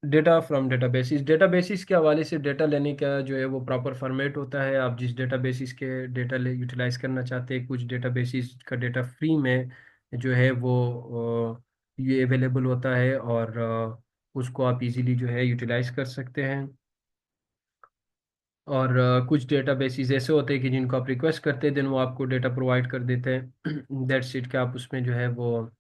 data from databases? Databases के हवाले से डेटा लेने का जो है वो प्रॉपर फॉर्मेट होता है. आप जिस डेटाबेसिस के डेटा ले यूटिलाइज करना चाहते हैं, कुछ डेटाबेसिस का डेटा फ्री में जो है वो ये अवेलेबल होता है, और उसको आप इजीली जो है यूटिलाइज कर सकते हैं. और कुछ डेटाबेसेस ऐसे होते हैं कि जिनको आप रिक्वेस्ट करते हैं, देन वो आपको डेटा प्रोवाइड कर देते हैं. दैट्स इट, कि आप उसमें जो है वो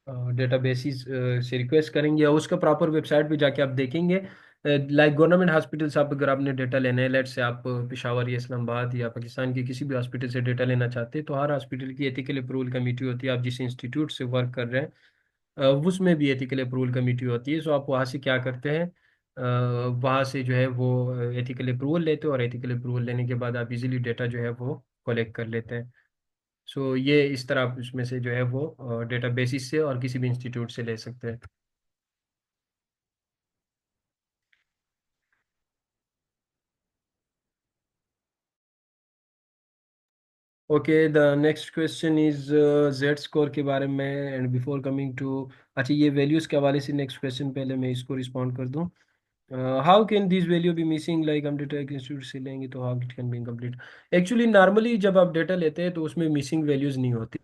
डेटाबेसेस से रिक्वेस्ट करेंगे, या उसका प्रॉपर वेबसाइट पे जाके आप देखेंगे. लाइक गवर्नमेंट हॉस्पिटल से आप, अगर आपने डेटा लेना है, लेट से आप पेशावर या इस्लामाबाद या पाकिस्तान के किसी भी हॉस्पिटल से डेटा लेना चाहते हैं, तो हर हॉस्पिटल की एथिकल अप्रूवल कमेटी होती है. आप जिस इंस्टीट्यूट से वर्क कर रहे हैं उसमें भी एथिकल अप्रूवल कमेटी होती है. सो आप वहाँ से क्या करते हैं, वहाँ से जो है वो एथिकल अप्रूवल लेते हो, और एथिकल अप्रूवल लेने के बाद आप इजीली डेटा जो है वो कलेक्ट कर लेते हैं. सो ये इस तरह आप उसमें से जो है वो डेटा बेसिस से और किसी भी इंस्टीट्यूट से ले सकते हैं. Okay, the next question is Z score के बारे में. एंड बिफोर कमिंग टू, अच्छा ये वैल्यूज़ के हवाले से नेक्स्ट क्वेश्चन, पहले मैं इसको रिस्पॉन्ड कर दूं. How can this value B missing, like हम डेटा एक इंस्टीट्यूट से लेंगे तो how it can be incomplete? Actually normally जब आप डेटा लेते हैं तो उसमें मिसिंग वैल्यूज नहीं होती.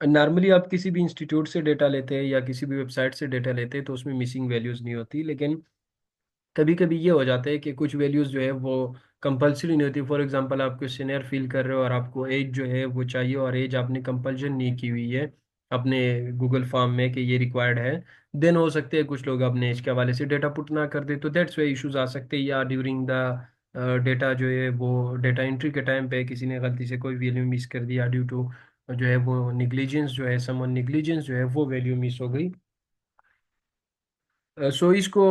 नॉर्मली आप किसी भी इंस्टीट्यूट से डेटा लेते हैं या किसी भी वेबसाइट से डेटा लेते हैं तो उसमें मिसिंग वैल्यूज नहीं होती. लेकिन कभी कभी ये हो जाता है कि कुछ वैल्यूज जो है वो कंपलसरी नहीं होती. फॉर एग्जांपल, आप क्वेश्चनेयर फिल कर रहे हो और आपको एज जो है वो चाहिए, और एज आपने कंपल्शन नहीं की हुई है अपने गूगल फॉर्म में कि ये रिक्वायर्ड है. देन हो सकते हैं कुछ लोग अपने एज के हवाले से डेटा पुट ना कर दे, तो दैट्स वे इश्यूज आ सकते हैं. या ड्यूरिंग द डेटा जो है वो डेटा एंट्री के टाइम पे किसी ने गलती से कोई वैल्यू मिस कर दिया, ड्यू टू जो है वो निग्लिजेंस, जो है समवन निग्लिजेंस, जो है वो वैल्यू मिस हो गई. सो इसको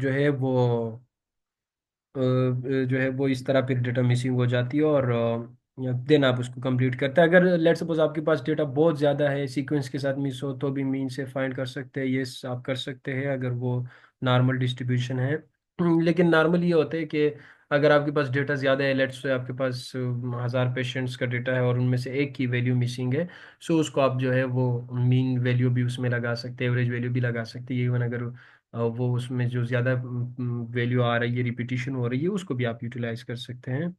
जो है वो जो है वो इस तरह फिर डेटा मिसिंग हो जाती है, और देन आप उसको कंप्लीट करते हैं. अगर लेट सपोज आपके पास डेटा बहुत ज़्यादा है, सीक्वेंस के साथ मिस हो, तो भी मीन से फाइंड कर सकते हैं. ये आप कर सकते हैं अगर वो नॉर्मल डिस्ट्रीब्यूशन है. लेकिन नॉर्मली ये होता है कि अगर आपके पास डेटा ज़्यादा है, लेट्स से आपके पास 1,000 पेशेंट्स का डेटा है और उनमें से एक की वैल्यू मिसिंग है, सो उसको आप जो है वो मीन वैल्यू भी उसमें लगा सकते हैं, एवरेज वैल्यू भी लगा सकते हैं। इवन अगर वो उसमें जो ज़्यादा वैल्यू आ रही है, रिपीटिशन हो रही है, उसको भी आप यूटिलाइज कर सकते हैं।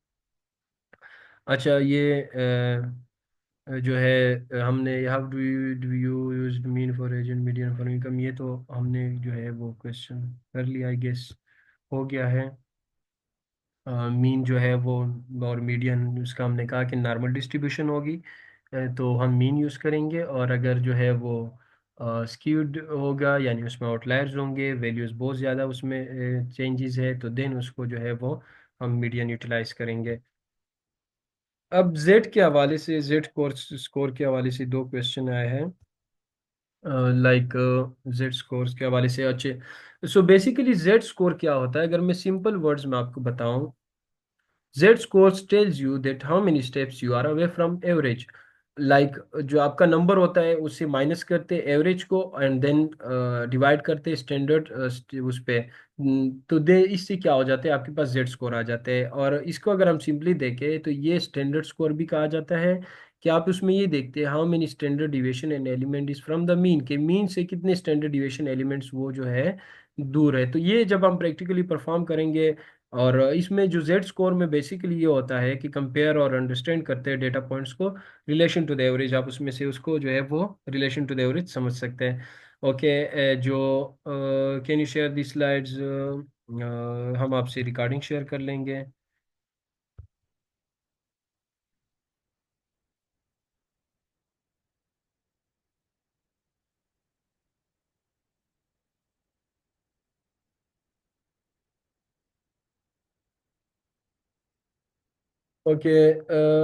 अच्छा, ये जो है हमने how do you use mean for agent median for income, ये तो हमने जो है वो क्वेश्चन कर लिया, आई गेस हो गया है। मीन जो है वो और मीडियन उसका हमने कहा कि नॉर्मल डिस्ट्रीब्यूशन होगी, तो हम मीन यूज़ करेंगे। और अगर जो है वो स्क्यूड होगा, यानी उसमें आउटलायर्स होंगे, वैल्यूज़ बहुत ज़्यादा उसमें चेंजेस है, तो देन उसको जो है वो हम मीडियन यूटिलाइज करेंगे। अब जेड के हवाले से, जेड कोर्स स्कोर के हवाले से दो क्वेश्चन आए हैं, लाइक जेड स्कोर के हवाले से। अच्छे, सो बेसिकली जेड स्कोर क्या होता है, अगर मैं सिंपल वर्ड्स में आपको बताऊं, Z scores tells you that how many steps you are away from average। Like जो आपका नंबर होता है उससे माइनस करते एवरेज को एंड देन डिवाइड करते स्टैंडर्ड उस पे। तो दे इससे क्या हो जाता है, आपके पास जेड स्कोर आ जाता है। और इसको अगर हम सिंपली देखें तो ये स्टैंडर्ड स्कोर भी कहा जाता है, कि आप उसमें ये देखते हैं how many standard deviation and element is from the mean, के मीन से कितने स्टैंडर्ड डिविएशन एलिमेंट्स वो जो है दूर है। तो ये जब हम प्रैक्टिकली परफॉर्म करेंगे, और इसमें जो जेड स्कोर में बेसिकली ये होता है कि कंपेयर और अंडरस्टैंड करते हैं डेटा पॉइंट्स को रिलेशन टू द एवरेज, आप उसमें से उसको जो है वो रिलेशन टू द एवरेज समझ सकते हैं। ओके, जो can you share the slides, हम आपसे रिकॉर्डिंग शेयर कर लेंगे। ओके,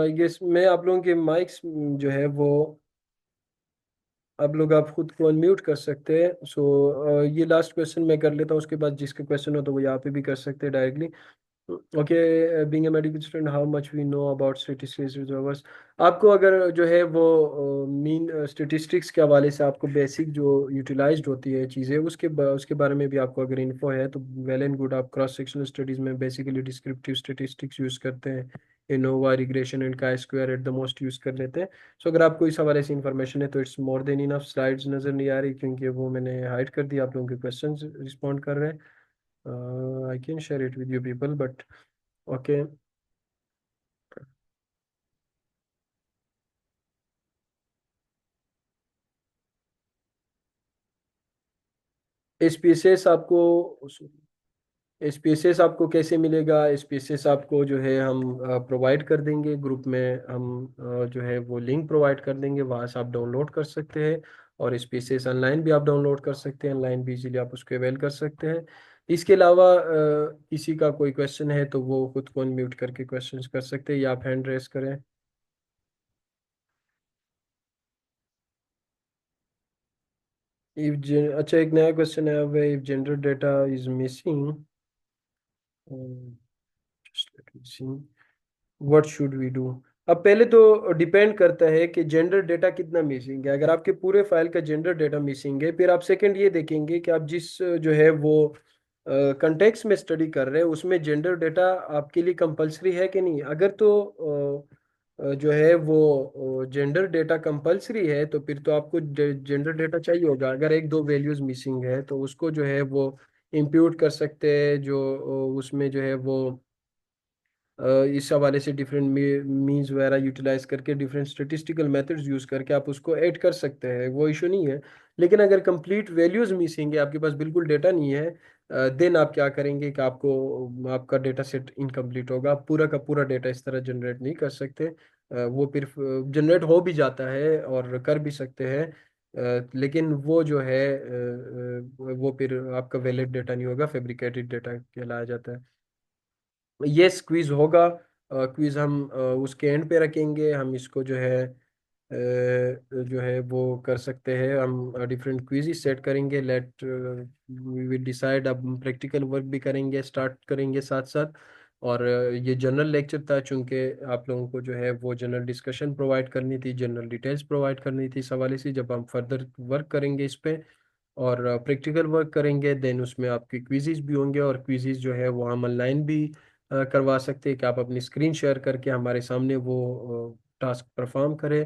आई गेस मैं आप लोगों के माइक्स जो है वो आप खुद को अनम्यूट कर सकते हैं। सो ये लास्ट क्वेश्चन मैं कर लेता हूँ, उसके बाद जिसके क्वेश्चन हो तो वो यहाँ पे भी कर सकते हैं directly. Okay, being a medical student how much we know about statistics researchers. आपको अगर जो है वो मीन स्टैटिस्टिक्स के हवाले से आपको बेसिक जो यूटिलाइज्ड होती है चीज़ें, उसके बारे में भी आपको अगर इन्फो है तो वेल एंड गुड। आप क्रॉस सेक्शनल स्टडीज़ में बेसिकली डिस्क्रिप्टिव स्टैटिस्टिक्स यूज़ करते हैं, Innova, regression and chi square at the most use कर लेते हैं। सो अगर आपको इस हवाले से इंफॉर्मेशन है तो it's more than enough. Slides नज़र नहीं आ रही क्योंकि वो मैंने हाइड कर दिया, आप लोगों के क्वेश्चन रिस्पॉन्ड कर रहे हैं। I can share it with you people but okay. SPSS आपको एसपीएसएस आपको कैसे मिलेगा? एसपीएसएस आपको जो है हम प्रोवाइड कर देंगे ग्रुप में, हम जो है वो लिंक प्रोवाइड कर देंगे, वहाँ से आप डाउनलोड कर सकते हैं। और एसपीएसएस ऑनलाइन भी आप डाउनलोड कर सकते हैं, ऑनलाइन भी इजीली आप उसको अवेल कर सकते हैं। इसके अलावा किसी का कोई क्वेश्चन है तो वो खुद को अनम्यूट करके क्वेश्चंस कर सकते हैं, या आप हैंड रेस करें। अच्छा, एक नया क्वेश्चन है, अब if gender data is missing, just let me see, what should we do. अब पहले तो डिपेंड करता है कि जेंडर डेटा कितना मिसिंग है। अगर आपके पूरे फाइल का जेंडर डेटा मिसिंग है, फिर आप सेकंड ये देखेंगे कि आप जिस जो है वो कंटेक्स्ट में स्टडी कर रहे हैं उसमें जेंडर डेटा आपके लिए कंपलसरी है कि नहीं। अगर तो जो है वो जेंडर डेटा कंपलसरी है तो फिर तो आपको जेंडर डेटा चाहिए होगा। अगर एक दो वैल्यूज मिसिंग है तो उसको जो है वो इंप्यूट कर सकते हैं, जो उसमें जो है वो इस हवाले से डिफरेंट मीन्स वगैरह यूटिलाइज करके, डिफरेंट स्टेटिस्टिकल मेथड्स यूज करके आप उसको ऐड कर सकते हैं, वो इशू नहीं है। लेकिन अगर कंप्लीट वैल्यूज मिसिंग है, आपके पास बिल्कुल डेटा नहीं है, देन आप क्या करेंगे कि आपको आपका डेटा सेट इनकम्प्लीट होगा। आप पूरा का पूरा डेटा इस तरह जनरेट नहीं कर सकते। वो फिर जनरेट हो भी जाता है और कर भी सकते हैं, लेकिन वो जो है वो फिर आपका वैलिड डेटा नहीं होगा, फैब्रिकेटेड डेटा कहलाया जाता है। यस, क्विज होगा। क्विज हम उसके एंड पे रखेंगे। हम इसको जो है वो कर सकते हैं, हम डिफरेंट क्विज सेट करेंगे। Let we will decide. अब हम प्रैक्टिकल वर्क भी करेंगे, स्टार्ट करेंगे साथ साथ। और ये जनरल लेक्चर था, चूंकि आप लोगों को जो है वो जनरल डिस्कशन प्रोवाइड करनी थी, जनरल डिटेल्स प्रोवाइड करनी थी इस हवाले से। जब हम फर्दर वर्क करेंगे इस पे और प्रैक्टिकल वर्क करेंगे, देन उसमें आपके क्विज़िज़ भी होंगे, और क्विज़िज़ जो है वो हम ऑनलाइन भी करवा सकते हैं कि आप अपनी स्क्रीन शेयर करके हमारे सामने वो टास्क परफॉर्म करें,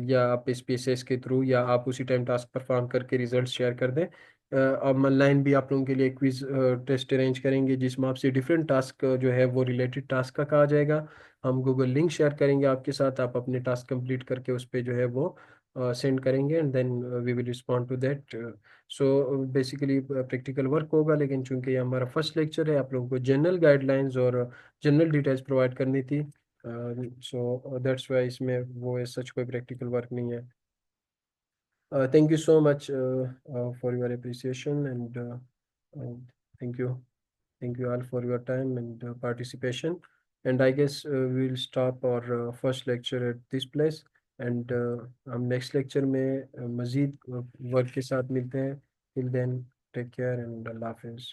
या आप स्पेसेस के थ्रू, या आप उसी टाइम टास्क परफॉर्म करके रिजल्ट शेयर कर दें। अब ऑनलाइन भी आप लोगों के लिए क्विज टेस्ट अरेंज करेंगे, जिसमें आपसे डिफरेंट टास्क जो है वो रिलेटेड टास्क का कहा जाएगा। हम गूगल लिंक शेयर करेंगे आपके साथ, आप अपने टास्क कंप्लीट करके उस पर जो है वो सेंड करेंगे, and then we will respond to that. So basically practical work होगा, लेकिन चूंकि ये हमारा फर्स्ट लेक्चर है, आप लोगों को जनरल गाइडलाइंस और जनरल डिटेल्स प्रोवाइड करनी थी। सो दैट्स वाई इसमें वो सच कोई प्रैक्टिकल वर्क नहीं है। Thank you so much for your appreciation, and uh, thank you. Thank you all for your time and participation. And I guess we'll stop our first lecture at this place. And हम next lecture में मज़ीद वर्क के साथ मिलते हैं. Till then, take care and Allah Hafiz.